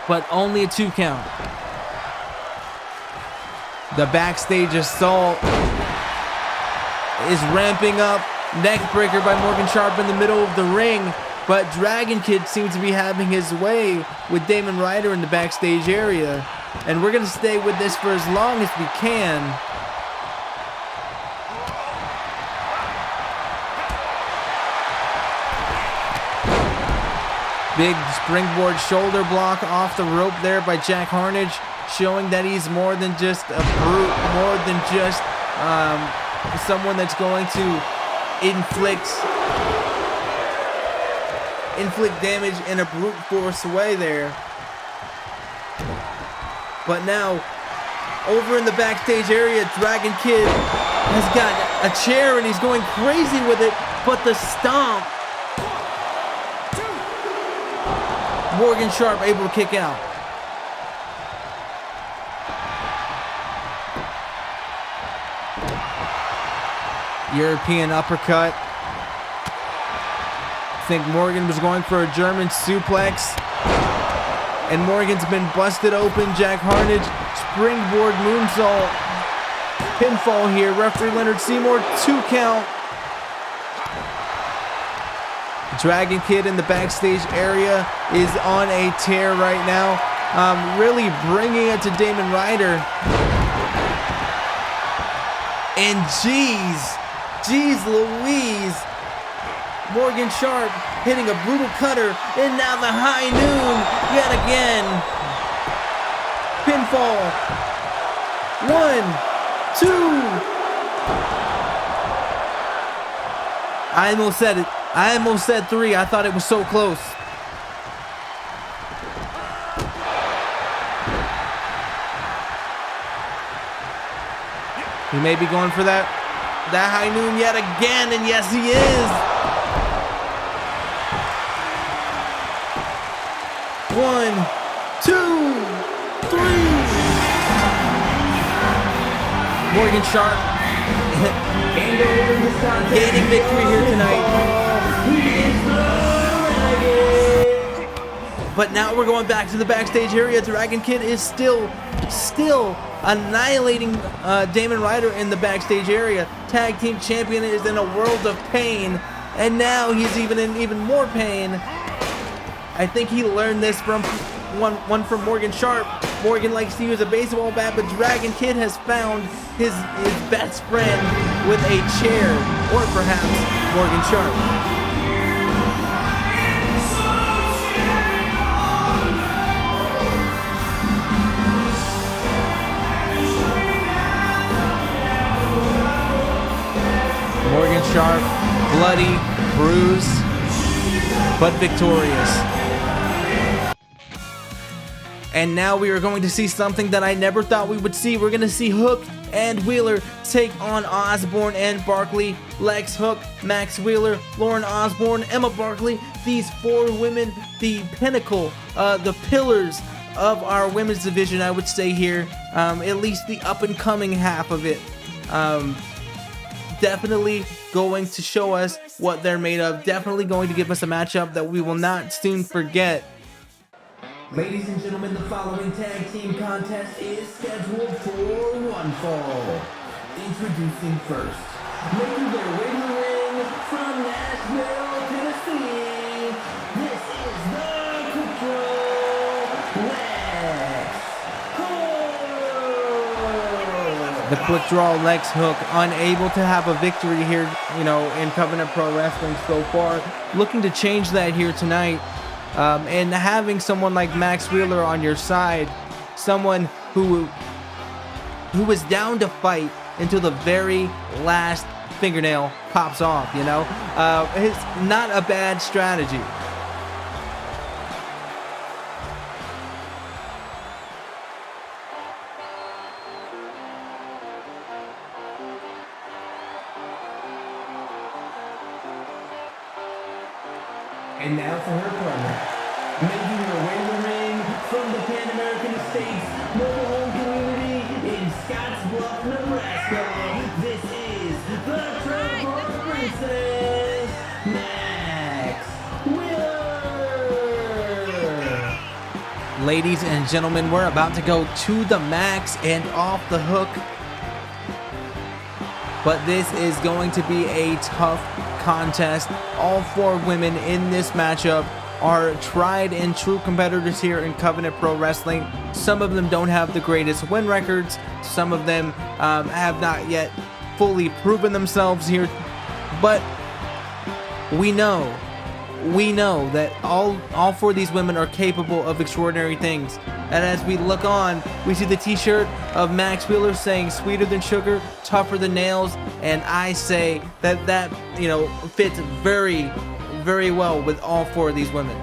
But only a 2 count. The backstage assault is ramping up. Neckbreaker by Morgan Sharp in the middle of the ring. But Dragon Kid seems to be having his way with Damon Ryder in the backstage area. And we're going to stay with this for as long as we can. Big springboard shoulder block off the rope there by Jack Harnage, showing that he's more than just a brute, more than just someone that's going to inflict damage in a brute force way there. But now, over in the backstage area, Dragon Kid has got a chair and he's going crazy with it, but the stomp, Morgan Sharp able to kick out. European uppercut. I think Morgan was going for a German suplex. And Morgan's been busted open. Jack Harnage, springboard moonsault. Pinfall here. Referee Leonard Seymour, 2 count. Dragon Kid in the backstage area is on a tear right now. Really bringing it to Damon Ryder. And geez Louise, Morgan Sharp hitting a brutal cutter, and now the high noon yet again. Pinfall. 1, 2. I almost said it. I almost said 3. I thought it was so close. He may be going for that high noon yet again, and yes, he is. 1, 2, 3. Morgan Sharp gaining victory here tonight. But now we're going back to the backstage area. Dragon Kid is still annihilating Damon Ryder in the backstage area. Tag team champion is in a world of pain, and now he's in more pain. I think he learned this from one from Morgan Sharp. Morgan likes to use a baseball bat, but Dragon Kid has found his best friend with a chair, or perhaps Morgan Sharp. Morgan Sharp, bloody, bruised, but victorious. And now we are going to see something that I never thought we would see. We're going to see Hook and Wheeler take on Osborne and Barkley. Lex Hook, Max Wheeler, Lauren Osborne, Emma Barkley. These 4 women, the pinnacle, the pillars of our women's division, I would say here. At least the up-and-coming half of it. Definitely going to show us what they're made of. Definitely going to give us a matchup that we will not soon forget. Ladies and gentlemen, the following tag team contest is scheduled for one fall. Introducing first, making their way to the ring from Nashville, Tennessee. This is the Quick Draw Lex Hook. The Quick Draw Lex Hook, unable to have a victory here, in Covenant Pro Wrestling so far. Looking to change that here tonight. And having someone like Max Wheeler on your side, someone who is down to fight until the very last fingernail pops off, it's not a bad strategy. And now for her partner, making her way to the ring from the Pan American Estates mobile home community in Scottsbluff, Nebraska. This is the Trevor Princess, Max Wheeler. Ladies and gentlemen, we're about to go to the max and off the hook. But this is going to be a tough contest. All 4 women in this matchup are tried and true competitors here in Covenant Pro Wrestling. Some of them don't have the greatest win records. Some of them have not yet fully proven themselves here. But we know that all 4 of these women are capable of extraordinary things. And as we look on, we see the t-shirt of Max Wheeler saying sweeter than sugar, tougher than nails, and I say that fits very, very well with all 4 of these women.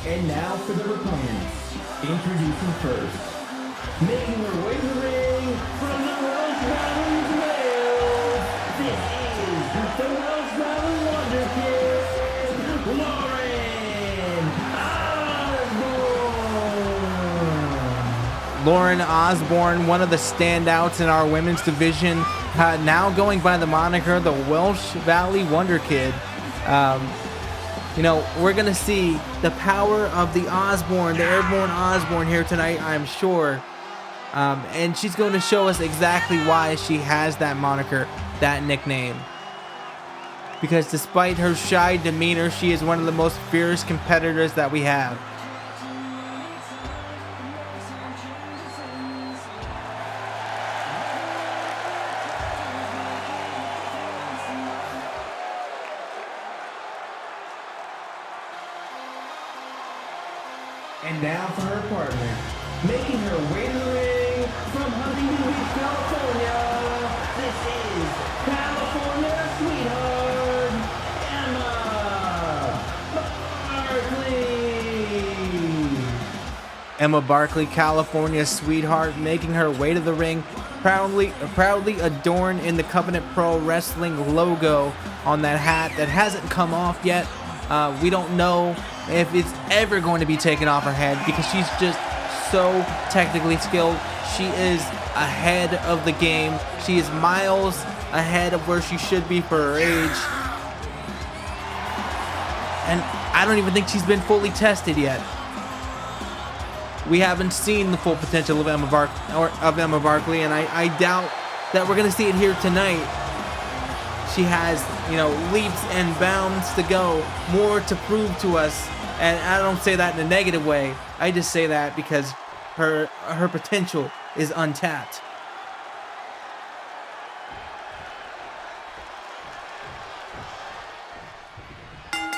And now for their opponents. Introducing first, making her way to the ring from the Welsh Valley, Wales. This is the Welsh Valley Wonder Kid, Lauren Osborne. Lauren Osborne, one of the standouts in our women's division, now going by the moniker the Welsh Valley Wonder Kid. We're going to see the power of the Osborne, the airborne Osborne here tonight, I'm sure. And she's going to show us exactly why she has that moniker, that nickname. Because despite her shy demeanor, she is one of the most fierce competitors that we have. And now for her partner, making her way to the ring from Huntington Beach, California. This is California sweetheart, Emma Barkley. Emma Barkley, California sweetheart, making her way to the ring, proudly adorned in the Covenant Pro Wrestling logo on that hat that hasn't come off yet. We don't know if it's ever going to be taken off her head because she's just so technically skilled. She is ahead of the game. She is miles ahead of where she should be for her age. And I don't even think she's been fully tested yet. We haven't seen the full potential of Emma Barkley, and I doubt that we're going to see it here tonight. She has, leaps and bounds to go, more to prove to us. And I don't say that in a negative way. I just say that because her potential is untapped.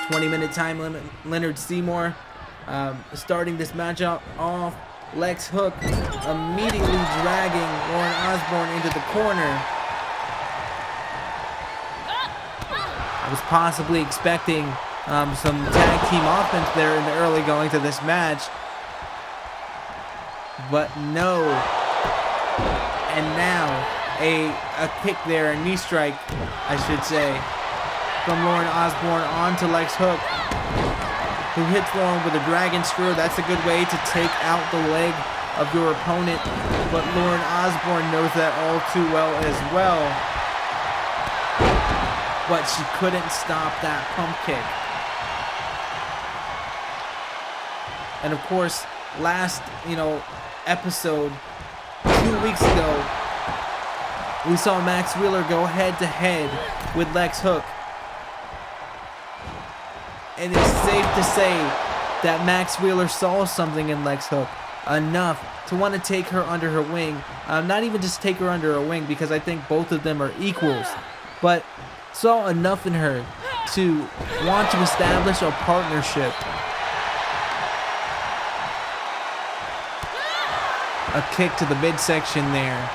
"20-minute time limit." Leonard Seymour starting this matchup off. Lex Hook immediately dragging Lauren Osborne into the corner. I was possibly expecting some tag team offense there in the early going to this match, but no. And now a kick there, a knee strike, I should say, from Lauren Osborne onto Lex Hook, who hits Lauren with a dragon screw. That's a good way to take out the leg of your opponent, but Lauren Osborne knows that all too well as well. But she couldn't stop that pump kick. And of course, last, episode, 2 weeks ago, we saw Max Wheeler go head to head with Lex Hook. And it's safe to say that Max Wheeler saw something in Lex Hook, enough to want to take her under her wing. Not even just take her under her wing, because I think both of them are equals, but saw enough in her to want to establish a partnership. A kick to the midsection there.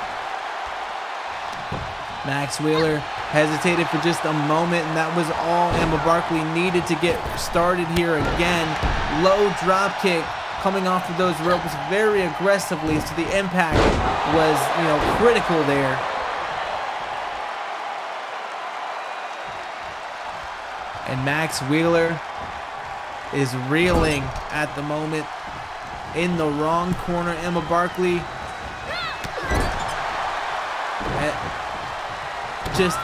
Max Wheeler hesitated for just a moment, and that was all Emma Barkley needed to get started here again. Low drop kick coming off of those ropes very aggressively, so the impact was, critical there. And Max Wheeler is reeling at the moment. In the wrong corner, Emma Barkley. Just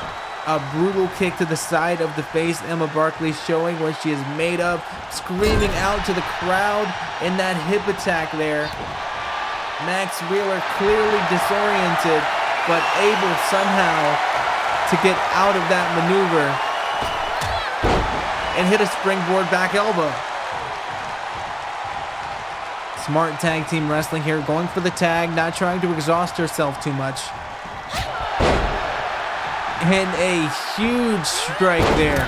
a brutal kick to the side of the face. Emma Barkley showing what she is made of. Screaming out to the crowd in that hip attack there. Max Wheeler clearly disoriented, but able somehow to get out of that maneuver and hit a springboard back elbow. Smart tag team wrestling here, going for the tag, not trying to exhaust herself too much. And a huge strike there,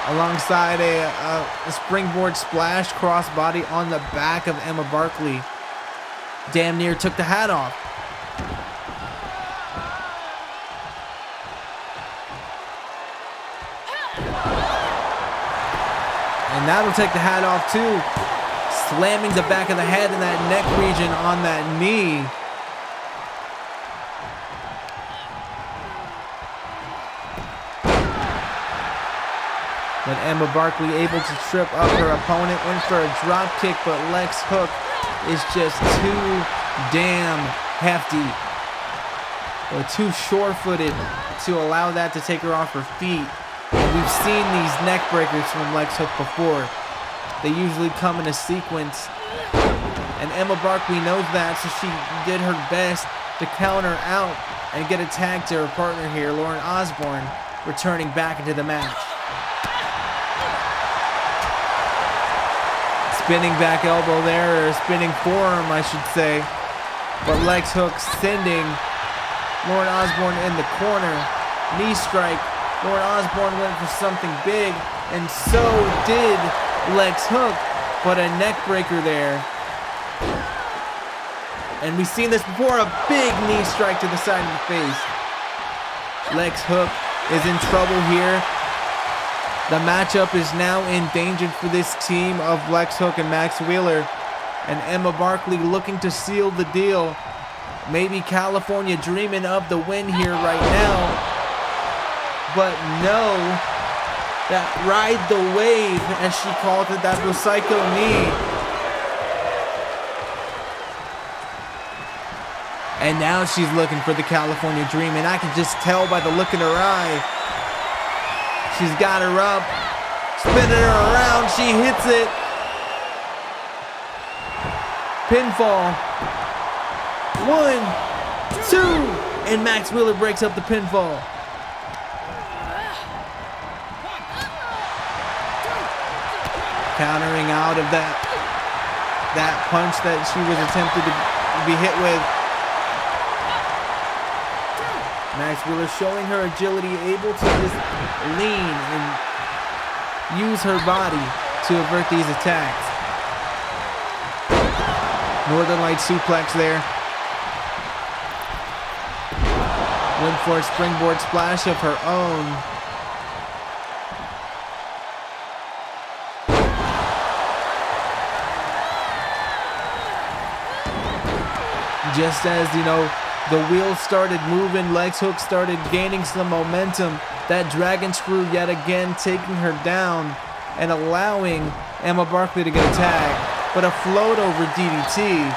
alongside a springboard splash crossbody on the back of Emma Barkley. Damn near took the hat off. And that'll take the hat off too. Slamming the back of the head in that neck region on that knee. But Emma Barkley able to trip up her opponent. Went for a drop kick, but Lex Hook is just too damn hefty, or too sure-footed to allow that to take her off her feet. And we've seen these neck breakers from Lex Hook before. They usually come in a sequence, and Emma Barkley knows that, so she did her best to counter out and get a tag to her partner here, Lauren Osborne, returning back into the match. Spinning back elbow there, or spinning forearm, I should say. But Lex Hook sending Lauren Osborne in the corner. Knee strike. Lauren Osborne went for something big, and so did Lex Hook, but a neck breaker there. And we've seen this before, a big knee strike to the side of the face. Lex Hook is in trouble here. The matchup is now endangered for this team of Lex Hook and Max Wheeler. And Emma Barkley looking to seal the deal. Maybe California dreaming of the win here right now. But no, that ride the wave, as she called it, that Psycho knee. And now she's looking for the California Dream, and I can just tell by the look in her eye. She's got her up, spinning her around, she hits it. Pinfall. 1, 2, and Max Wheeler breaks up the pinfall. Countering out of that punch that she was attempted to be hit with. Max Wheeler showing her agility, able to just lean and use her body to avert these attacks. Northern Light suplex there. Went for a springboard splash of her own. Just as, the wheels started moving, Lex Hook started gaining some momentum. That dragon screw yet again taking her down and allowing Emma Barkley to get a tag. But a float over DDT.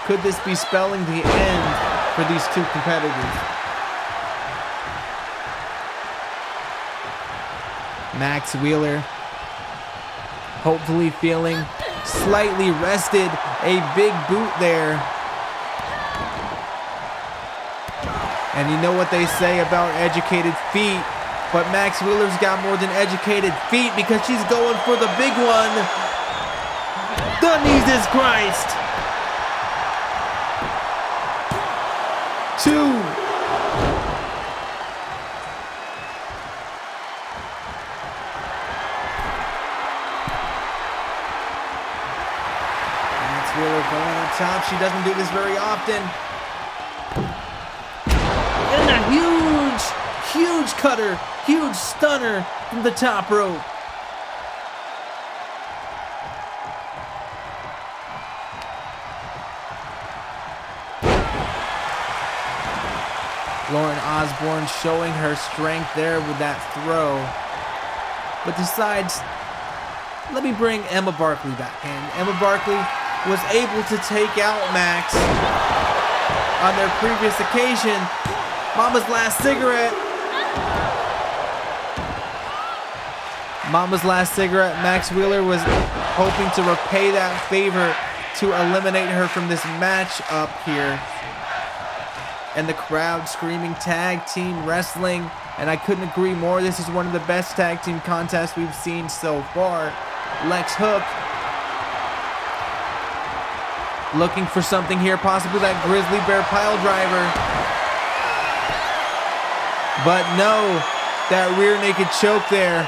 Could this be spelling the end for these two competitors? Max Wheeler, hopefully feeling slightly rested. A big boot there. And you know what they say about educated feet, but Max Wheeler's got more than educated feet because she's going for the big one. The Jesus Christ. 2. Wheeler going on top. She doesn't do this very often. And a huge cutter, huge stunner from the top rope. Lauren Osborne showing her strength there with that throw. But decides, let me bring Emma Barkley back in. Emma Barkley was able to take out Max on their previous occasion. Mama's last cigarette. Mama's last cigarette. Max Wheeler was hoping to repay that favor to eliminate her from this match up here. And the crowd screaming tag team wrestling. And I couldn't agree more. This is one of the best tag team contests we've seen so far. Lex Hook looking for something here, possibly that grizzly bear pile driver. But no, that rear naked choke there.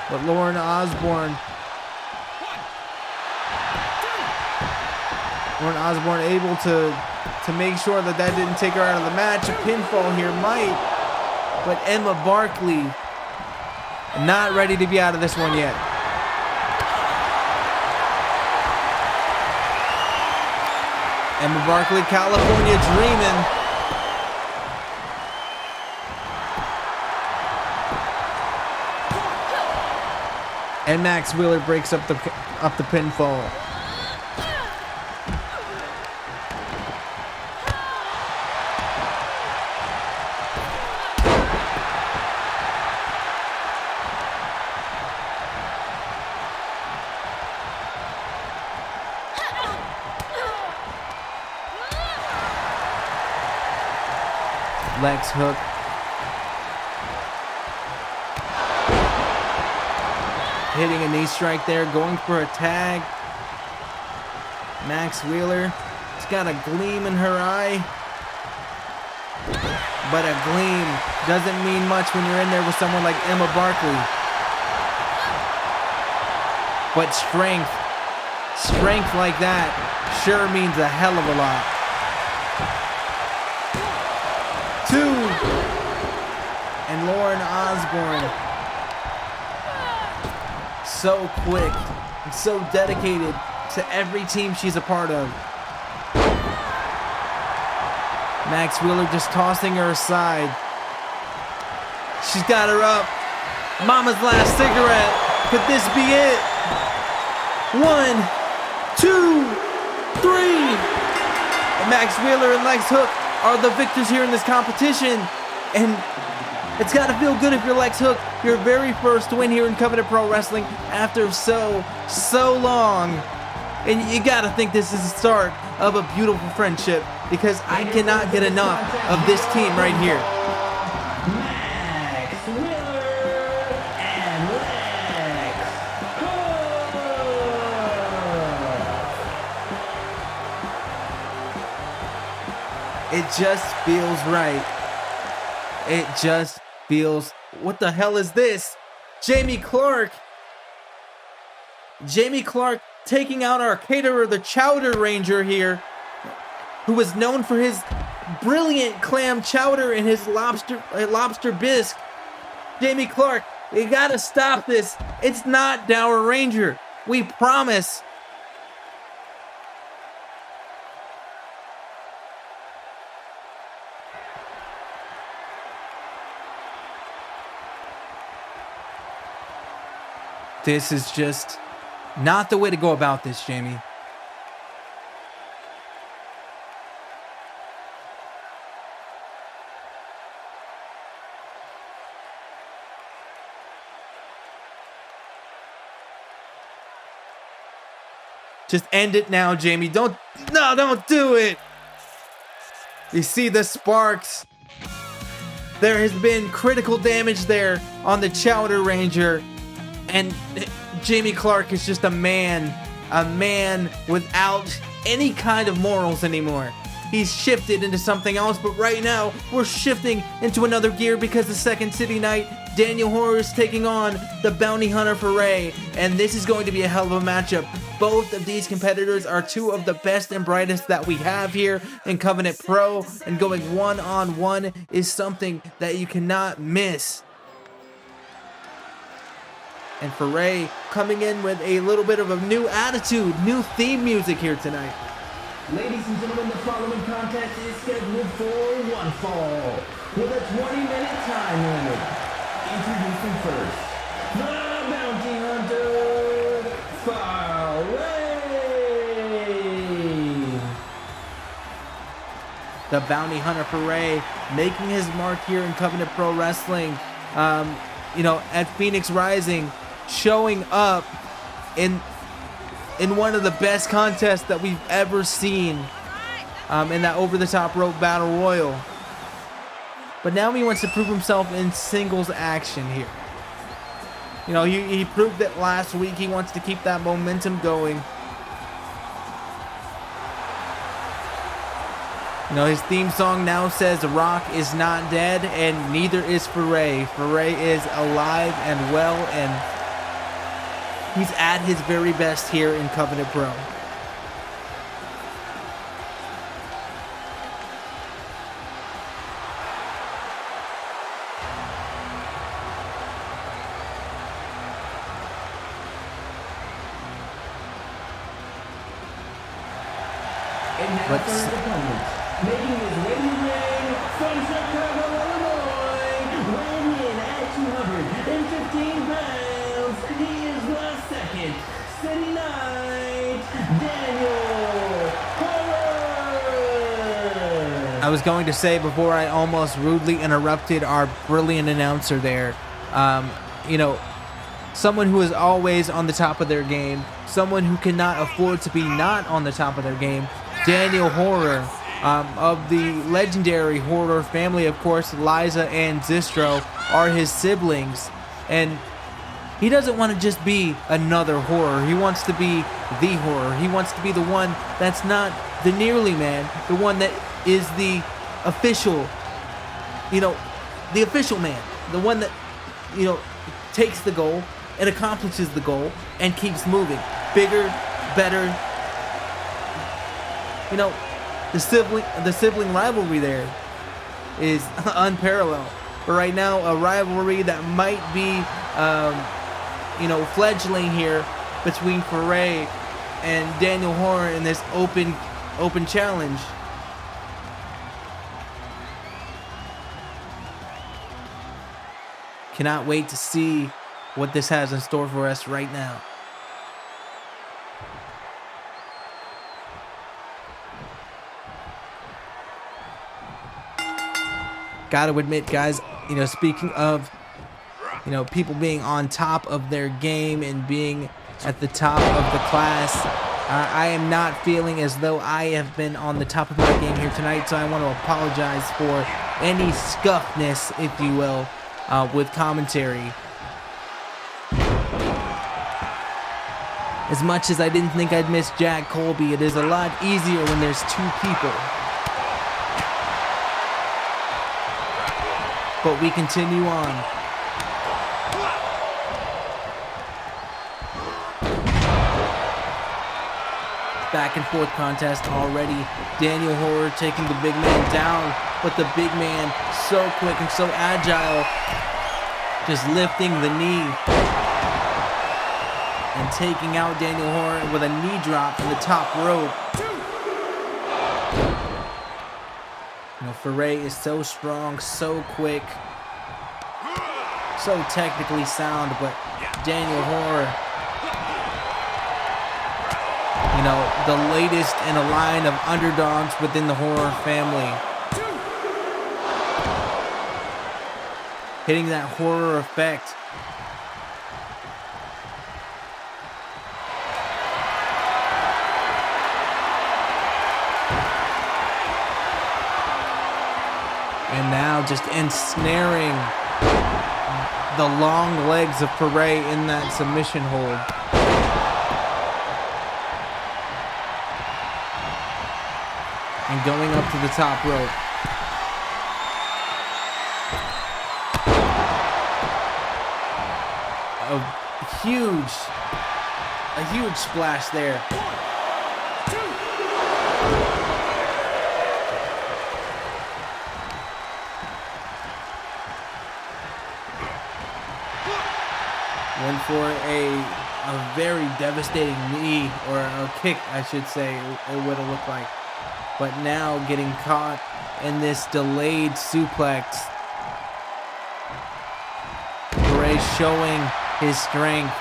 But Lauren Osborne able to make sure that didn't take her out of the match. A pinfall here might, but Emma Barkley not ready to be out of this one yet. Emma Barkley, California dreaming. And Max Wheeler breaks up the pinfall. Lex Hook. Hitting a knee strike there, going for a tag. Max Wheeler, she's got a gleam in her eye. But a gleam doesn't mean much when you're in there with someone like Emma Barkley. But strength like that sure means a hell of a lot. 2. And Lauren Osborne, so quick and so dedicated to every team she's a part of. Max Wheeler just tossing her aside. She's got her up. Mama's last cigarette. Could this be it? 1, 2, 3. Max Wheeler and Lex Hook are the victors here in this competition. And it's got to feel good if you're Lex Hook, your very first win here in Covenant Pro Wrestling after so long. And you got to think this is the start of a beautiful friendship, because I cannot get enough of this team right here. Max Wheeler and Lex Hook. It just feels right. It just feels... What the hell is this? Jamie Clark taking out our caterer, the Chowder Ranger here, who was known for his brilliant clam chowder and his lobster bisque. Jamie Clark, you gotta stop this. It's not Dower Ranger. We promise. This is just not the way to go about this, Jamie. Just end it now, Jamie. Don't do it. You see the sparks. There has been critical damage there on the Chowder Ranger. And Jamie Clark is just a man without any kind of morals anymore. He's shifted into something else, but right now we're shifting into another gear, because the second City Night, Daniel Horror is taking on the Bounty Hunter Foray, and this is going to be a hell of a matchup. Both of these competitors are two of the best and brightest that we have here in Covenant Pro, and going one-on-one is something that you cannot miss. And Foray coming in with a little bit of a new attitude, new theme music here tonight. Ladies and gentlemen, the following contest is scheduled for one fall with a 20-minute time limit. Introducing first, the Bounty Hunter Foray. The Bounty Hunter Foray making his mark here in Covenant Pro Wrestling. At Phoenix Rising, showing up in one of the best contests that we've ever seen, in that over-the-top rope battle royal. But now he wants to prove himself in singles action here. He proved it last week. He wants to keep that momentum going. His theme song now says Rock is not dead, and neither is Foray. Foray is alive and well, and he's at his very best here in Covenant Pro. Making his way to the ring from Chicago, Illinois, weighing in at 215 pounds, he is the second City Night, Daniel Horror. I was going to say, before I almost rudely interrupted our brilliant announcer there, someone who is always on the top of their game, someone who cannot afford to be not on the top of their game, Daniel Horror. Of the legendary Horror family, of course, Liza and Zistro are his siblings, and he doesn't want to just be another Horror. He wants to be the Horror. He wants to be the one that's not the nearly man, the one that is the official, the official man, the one that, takes the goal and accomplishes the goal and keeps moving. Bigger, better, the sibling rivalry there is unparalleled. But right now, a rivalry that might be, fledgling here between Foray and Daniel Horror in this open challenge. Cannot wait to see what this has in store for us right now. Gotta admit, guys, you know, speaking of, you know, people being on top of their game and being at the top of the class, I am not feeling as though I have been on the top of my game here tonight, so I want to apologize for any scuffness, if you will, with commentary. As much as I didn't think I'd miss Jack Colby, it is a lot easier when there's two people. But we continue on. Back and forth contest already. Daniel Horror taking the big man down, but the big man so quick and so agile, just lifting the knee and taking out Daniel Horror with a knee drop from the top rope. You know, Foray is so strong, so quick, so technically sound, but Daniel Horror, you know, the latest in a line of underdogs within the Horror family. Hitting that Horror effect. And now just ensnaring the long legs of Foray in that submission hold. And going up to the top rope. A huge splash there. Went for a very devastating knee, or a kick, I should say, it would have looked like. But now getting caught in this delayed suplex. Foray showing his strength.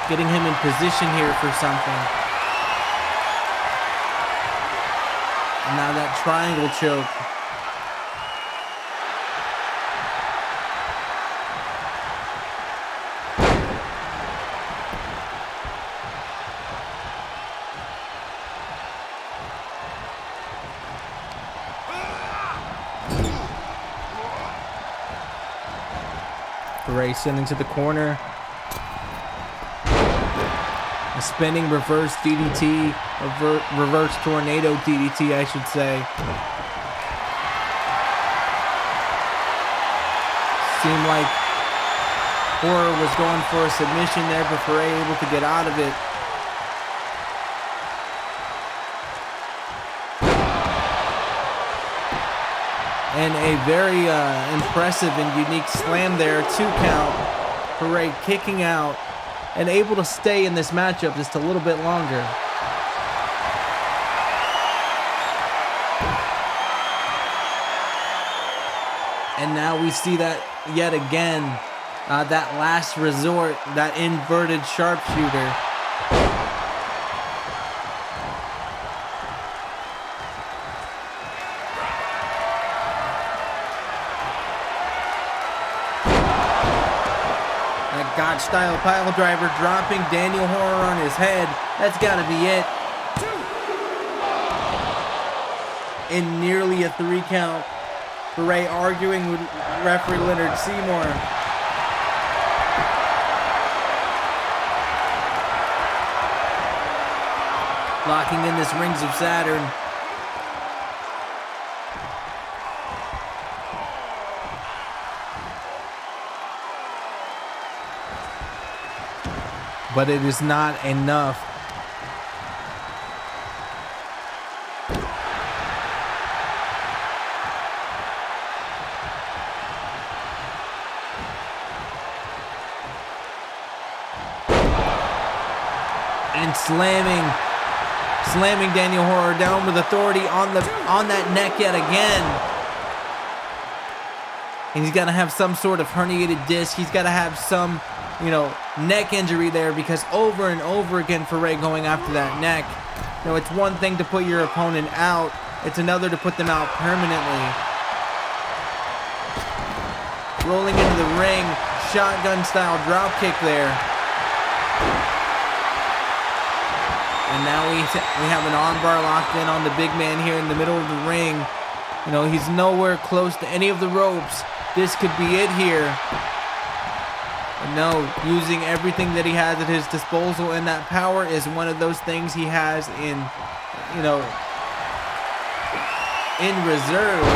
Getting him in position here for something. And now that triangle choke. Foray sending to the corner. A spinning reverse DDT, reverse tornado DDT, I should say. Seemed like Horror was going for a submission there, but Foray able to get out of it. And a very impressive and unique slam there, 2 count. Foray kicking out and able to stay in this matchup just a little bit longer. And now we see that yet again, that last resort, that inverted sharpshooter. Style pile driver dropping Daniel Horror on his head. That's gotta be it. In nearly a 3 count. Foray arguing with referee Leonard Seymour. Locking in this Rings of Saturn. But it is not enough. And slamming Daniel Horror down with authority on that neck yet again. And he's got to have some sort of herniated disc. He's got to have some, you know, neck injury there, because over and over again for Ray going after that neck. You know, it's one thing to put your opponent out. It's another to put them out permanently. Rolling into the ring, shotgun style drop kick there. And now we have an armbar locked in on the big man here in the middle of the ring. You know, he's nowhere close to any of the ropes. This could be it here. And no, using everything that he has at his disposal, and that power is one of those things he has in, you know, in reserve.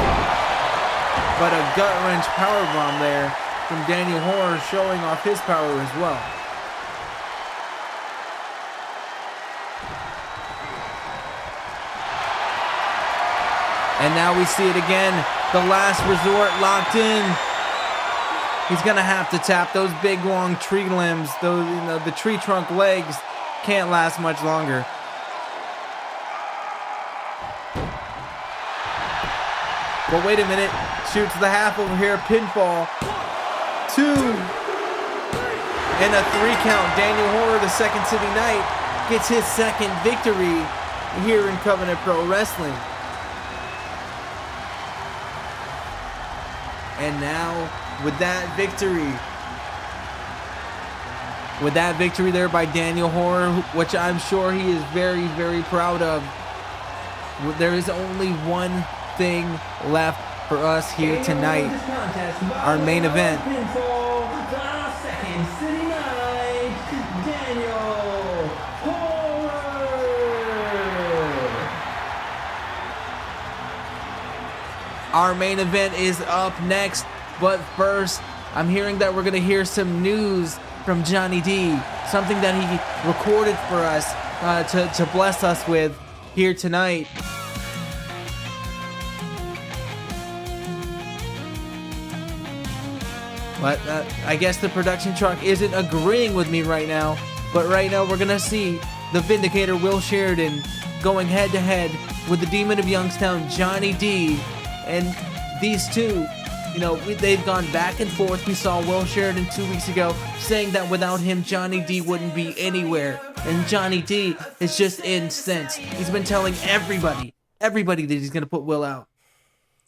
But a gut-wrench powerbomb there from Daniel Horror, showing off his power as well. And now we see it again. The last resort locked in. He's gonna have to tap those big long tree limbs. Those, you know, the tree trunk legs can't last much longer. But wait a minute. Shoots the half over here. Pinfall. 2. And a 3 count. Daniel Horror, the Second City Knight, gets his second victory here in Covenant Pro Wrestling. And now, with that victory there by Daniel Horror, which I'm sure he is very, very proud of, there is only one thing left for us here tonight. Our main event. Our main event is up next, but first, I'm hearing that we're going to hear some news from Johnny D, something that he recorded for us to bless us with here tonight. But I guess the production truck isn't agreeing with me right now, but right now we're going to see the Vindicator Will Sheridan going head-to-head with the Demon of Youngstown, Johnny D. And these two, you know, they've gone back and forth. We saw Will Sheridan 2 weeks ago saying that without him, Johnny D wouldn't be anywhere. And Johnny D is just incensed. He's been telling everybody that he's going to put Will out.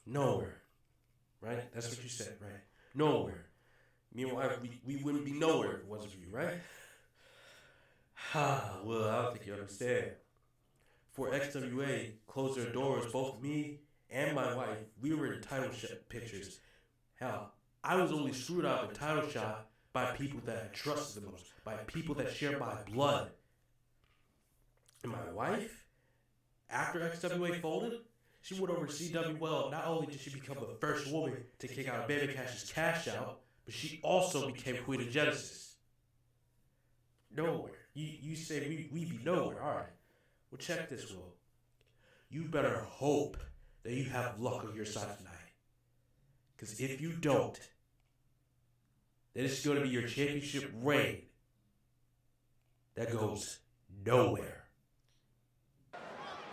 Nowhere. Right? That's what you said, right? Nowhere. Me and my wife, we wouldn't be nowhere if it wasn't for you, right? Well, I don't think you understand. For XWA closed their doors, both me and my wife, we were in title pictures. Hell, I was only screwed out of a title shot by people that I trusted the most, by people that share my blood. And my wife, after XWA folded, she went over to CWL. Not only did she become the first woman to kick out Baby Cash's cash out, but she also became Queen of Genesis. Nowhere. You say we be nowhere. All right. Well, check this, Will. You better hope that you have luck on your side tonight. Because if you don't, then it's going to be your championship reign that goes nowhere.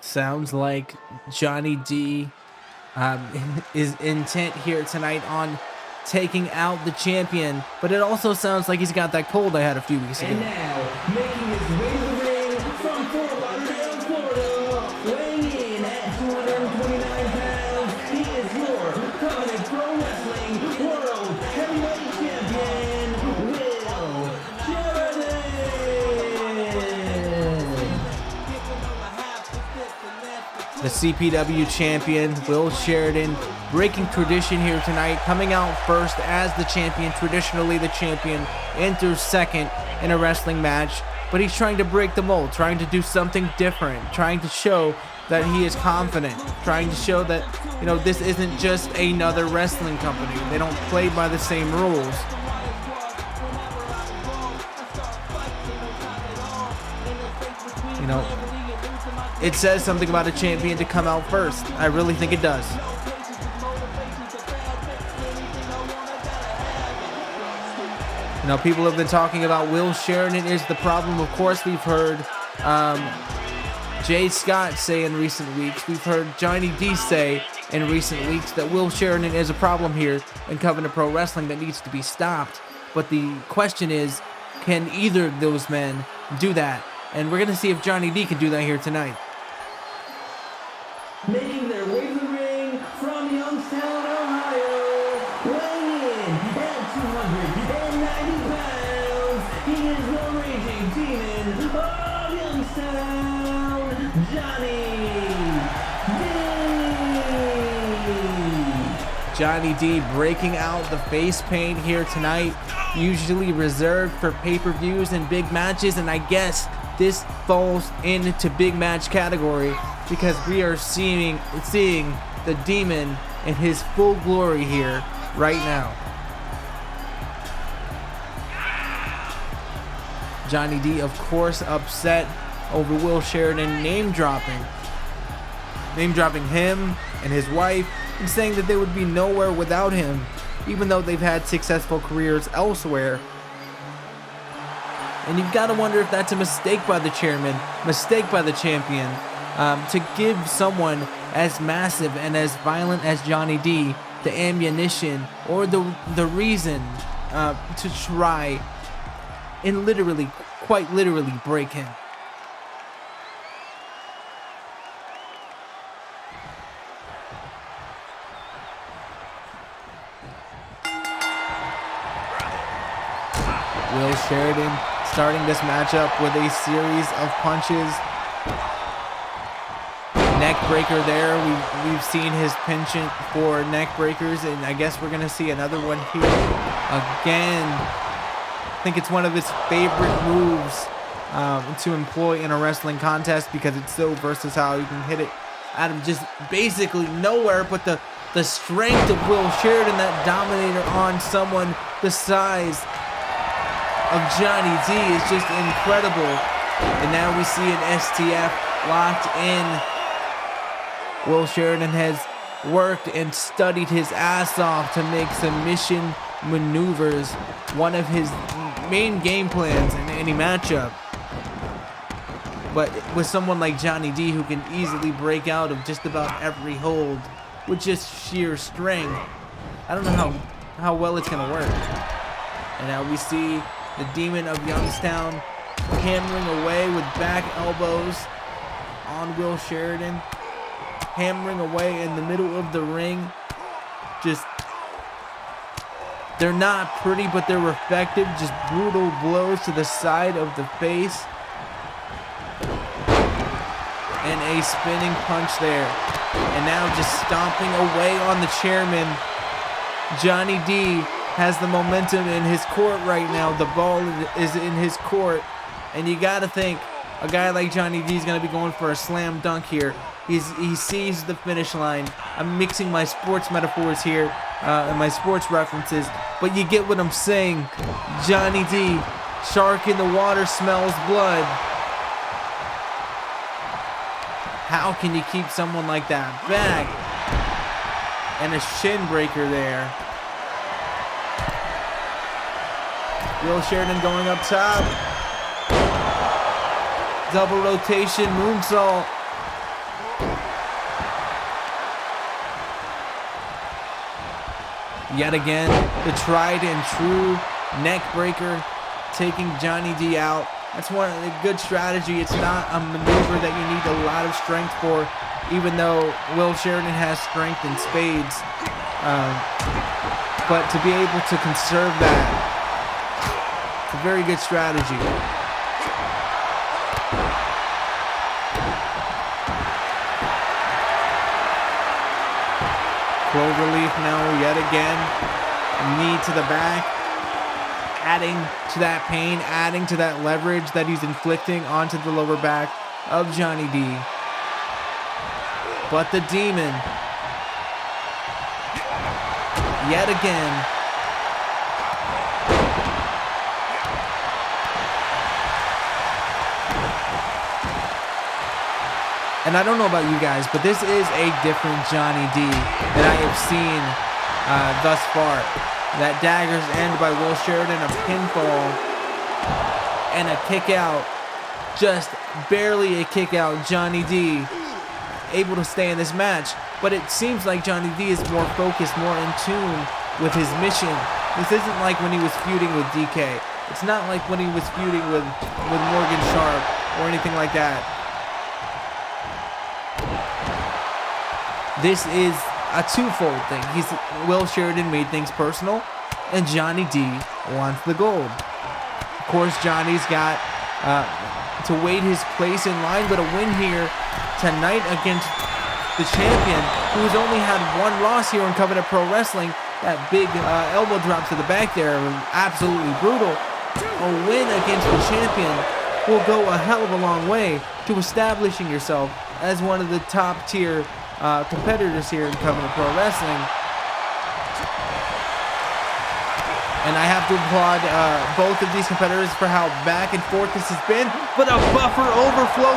Sounds like Johnny D is intent here tonight on taking out the champion, but it also sounds like he's got that cold I had a few weeks ago. And now, making his way to the ring from Fort Lauderdale, Florida, weighing in at 229 pounds, he is your Covenant Pro Wrestling World Heavyweight Champion, Will Sheridan. The CPW champion, Will Sheridan, breaking tradition here tonight, coming out first as the champion. Traditionally, the champion enters second in a wrestling match, but he's trying to break the mold, trying to do something different, trying to show that he is confident, trying to show that, you know, this isn't just another wrestling company. They don't play by the same rules. You know, it says something about a champion to come out first. I really think it does. You know, people have been talking about Will Sheridan is the problem. Of course, we've heard Jay Scott say in recent weeks. We've heard Johnny D say in recent weeks that Will Sheridan is a problem here in Covenant Pro Wrestling that needs to be stopped. But the question is, can either of those men do that? And we're going to see if Johnny D can do that here tonight. Making their way to the ring from Youngstown, Ohio, weighing in at 290 pounds, he is the raging demon of Youngstown, Johnny D. Johnny D breaking out the face paint here tonight, usually reserved for pay-per-views and big matches, and I guess this falls into big match category because we are seeing the demon in his full glory here right now. Johnny D, of course, upset over Will Sheridan name dropping him and his wife and saying that they would be nowhere without him, even though they've had successful careers elsewhere. And you've got to wonder if that's a mistake by the chairman, mistake by the champion, to give someone as massive and as violent as Johnny D the ammunition or the reason to try and literally, quite literally, break him. Will Sheridan starting this matchup with a series of punches. Neck breaker there. We've seen his penchant for neck breakers, and I guess we're going to see another one here again. I think it's one of his favorite moves to employ in a wrestling contest because it's so versatile. You can hit it out of just basically nowhere, but the strength of Will Sheridan, that dominator on someone the size of Johnny D, is just incredible. And now we see an STF locked in. Will Sheridan has worked and studied his ass off to make submission maneuvers one of his main game plans in any matchup. But with someone like Johnny D, who can easily break out of just about every hold with just sheer strength, I don't know how well it's going to work. And now we see the Demon of Youngstown hammering away with back elbows on Will Sheridan. Hammering away in the middle of the ring. Just, they're not pretty, but they're effective. Just brutal blows to the side of the face. And a spinning punch there. And now just stomping away on the chairman. Johnny D has the momentum in his court right now. The ball is in his court. And you gotta think, a guy like Johnny D is gonna be going for a slam dunk here. He sees the finish line. I'm mixing my sports metaphors here and my sports references, but you get what I'm saying. Johnny D, shark in the water, smells blood. How can you keep someone like that back? And a shin breaker there. Will Sheridan going up top. Double rotation, moonsault. Yet again, the tried and true neck breaker, taking Johnny D out. That's one good strategy. It's not a maneuver that you need a lot of strength for, even though Will Sheridan has strength in spades. But to be able to conserve that, it's a very good strategy. Cloverleaf now yet again. Knee to the back. Adding to that pain, adding to that leverage that he's inflicting onto the lower back of Johnny D. But the Demon, yet again, and I don't know about you guys, but this is a different Johnny D that I have seen thus far. That daggers end by Will Sheridan, a pinfall, and a kick out. Just barely a kick out. Johnny D able to stay in this match. But it seems like Johnny D is more focused, more in tune with his mission. This isn't like when he was feuding with DK. It's not like when he was feuding with Morgan Sharp or anything like that. This is a twofold thing. Will Sheridan made things personal, and Johnny D wants the gold. Of course, Johnny's got to wait his place in line, but a win here tonight against the champion, who's only had one loss here in Covenant Pro Wrestling. That big elbow drop to the back there was absolutely brutal. A win against the champion will go a hell of a long way to establishing yourself as one of the top tier competitors here in Covenant Pro Wrestling. And I have to applaud both of these competitors for how back and forth this has been. But a buffer overflow.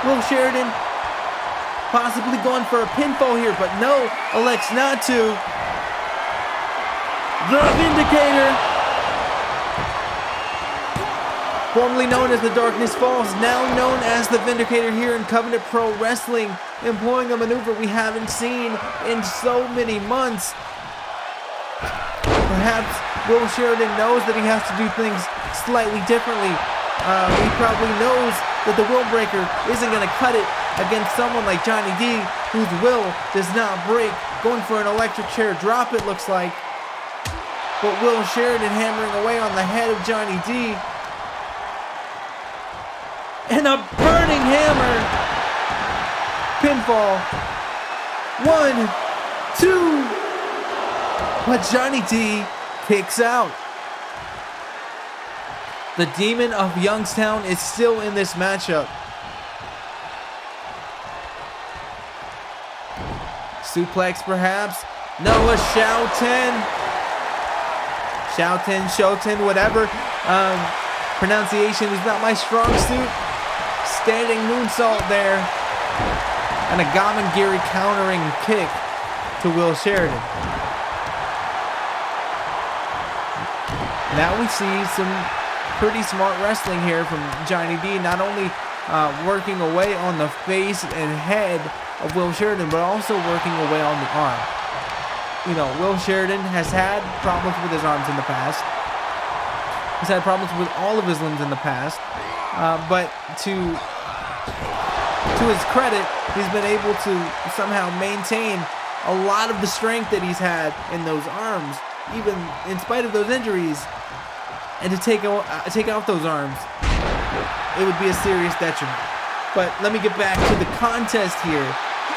Will Sheridan possibly going for a pinfall here, but no, elects not to. The Vindicator, formerly known as the Darkness Falls, now known as the Vindicator here in Covenant Pro Wrestling, employing a maneuver we haven't seen in so many months. Perhaps Will Sheridan knows that he has to do things slightly differently. He probably knows that the will breaker isn't going to cut it against someone like Johnny D, whose will does not break. Going for an electric chair drop, it looks like. But Will Sheridan hammering away on the head of Johnny D. And a burning hammer. Pinfall. 1, 2. But Johnny D kicks out. The Demon of Youngstown is still in this matchup. Suplex perhaps. Noah Shoutin, whatever. Pronunciation is not my strong suit. Standing moonsault there. And a Gamangiri countering kick to Will Sheridan. Now we see some pretty smart wrestling here from Johnny D. Not only working away on the face and head of Will Sheridan, but also working away on the arm. You know, Will Sheridan has had problems with his arms in the past. He's had problems with all of his limbs in the past. But to his credit, he's been able to somehow maintain a lot of the strength that he's had in those arms, even in spite of those injuries. And to take out those arms, it would be a serious detriment. But let me get back to the contest here.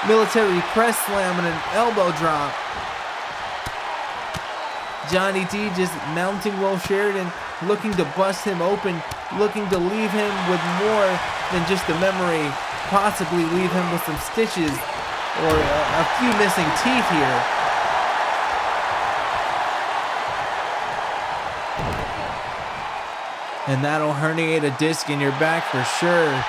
Military press slam and an elbow drop. Johnny D just mounting Will Sheridan, looking to bust him open, looking to leave him with more than just a memory, possibly leave him with some stitches or a few missing teeth here. And that'll herniate a disc in your back for sure.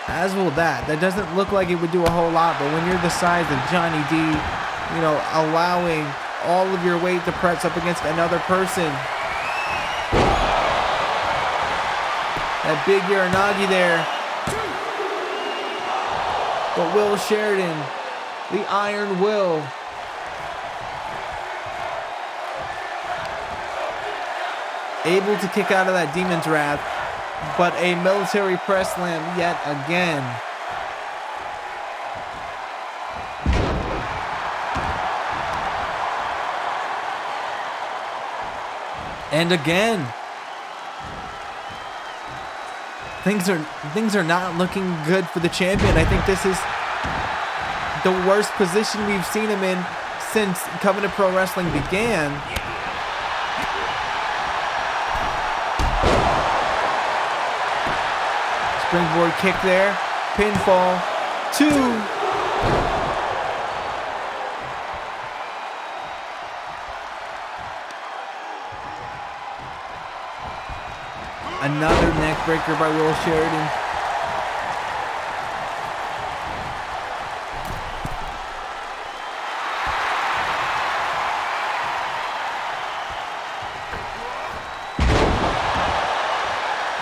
As will that. That doesn't look like it would do a whole lot, but when you're the size of Johnny D, you know, allowing all of your weight to press up against another person. That big Uranagi there. But Will Sheridan, the Iron Will, able to kick out of that Demon's Wrath, but a military press slam yet again. And again. Things are not looking good for the champion. I think this is the worst position we've seen him in since Covenant Pro Wrestling began. Springboard kick there. Pinfall. 2. Another neck breaker by Will Sheridan.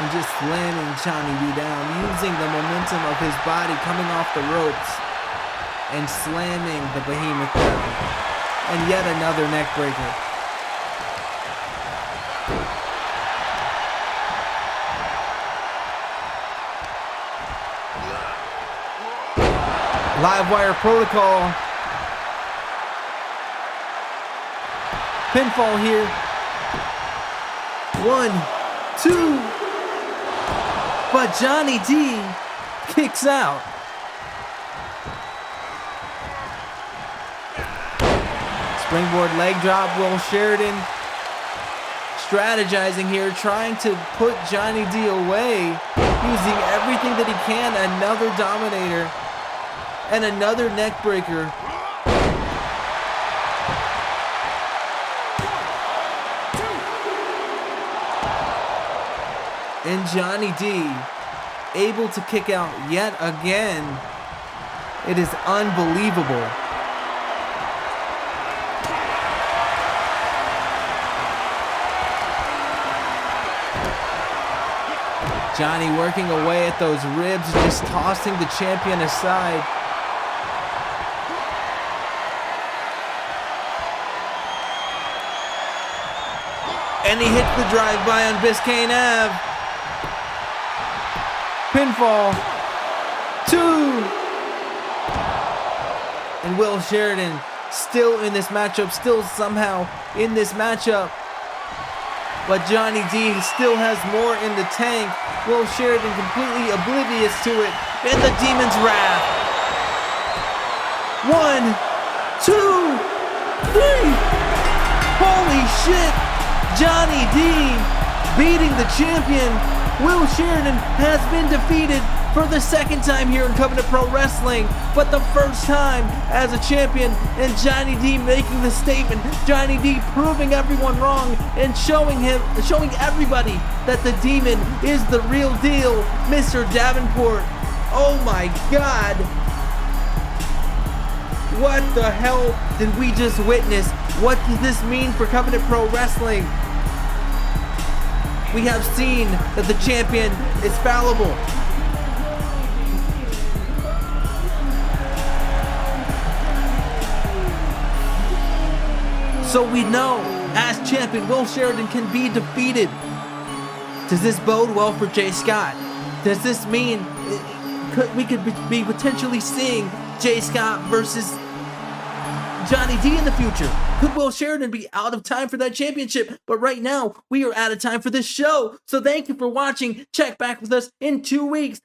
And just slamming Johnny D down, using the momentum of his body coming off the ropes and slamming the behemoth down. And yet another neck breaker. Live wire protocol. Pinfall here. 1, 2. But Johnny D kicks out. Springboard leg drop. Will Sheridan strategizing here, trying to put Johnny D away, using everything that he can. Another dominator and another neck breaker. And Johnny D able to kick out yet again. It is unbelievable. Johnny working away at those ribs, just tossing the champion aside. And he hits the drive-by on Biscayne Ave. Pinfall. 2. And Will Sheridan still in this matchup, still somehow in this matchup. But Johnny D still has more in the tank. Will Sheridan completely oblivious to it. And the Demon's Wrath. 1, 2, 3. Holy shit. Johnny D beating the champion. Will Sheridan has been defeated for the second time here in Covenant Pro Wrestling, but the first time as a champion, and Johnny D making the statement. Johnny D proving everyone wrong and showing everybody that the Demon is the real deal. Mr. Davenport, oh my God. What the hell did we just witness? What does this mean for Covenant Pro Wrestling? We have seen that the champion is fallible. So we know, as champion, Will Sheridan can be defeated. Does this bode well for Jay Scott? Does this mean we could be potentially seeing Jay Scott versus Johnny D in the future? Could Will Sheridan be out of time for that championship? But right now, we are out of time for this show. So thank you for watching. Check back with us in 2 weeks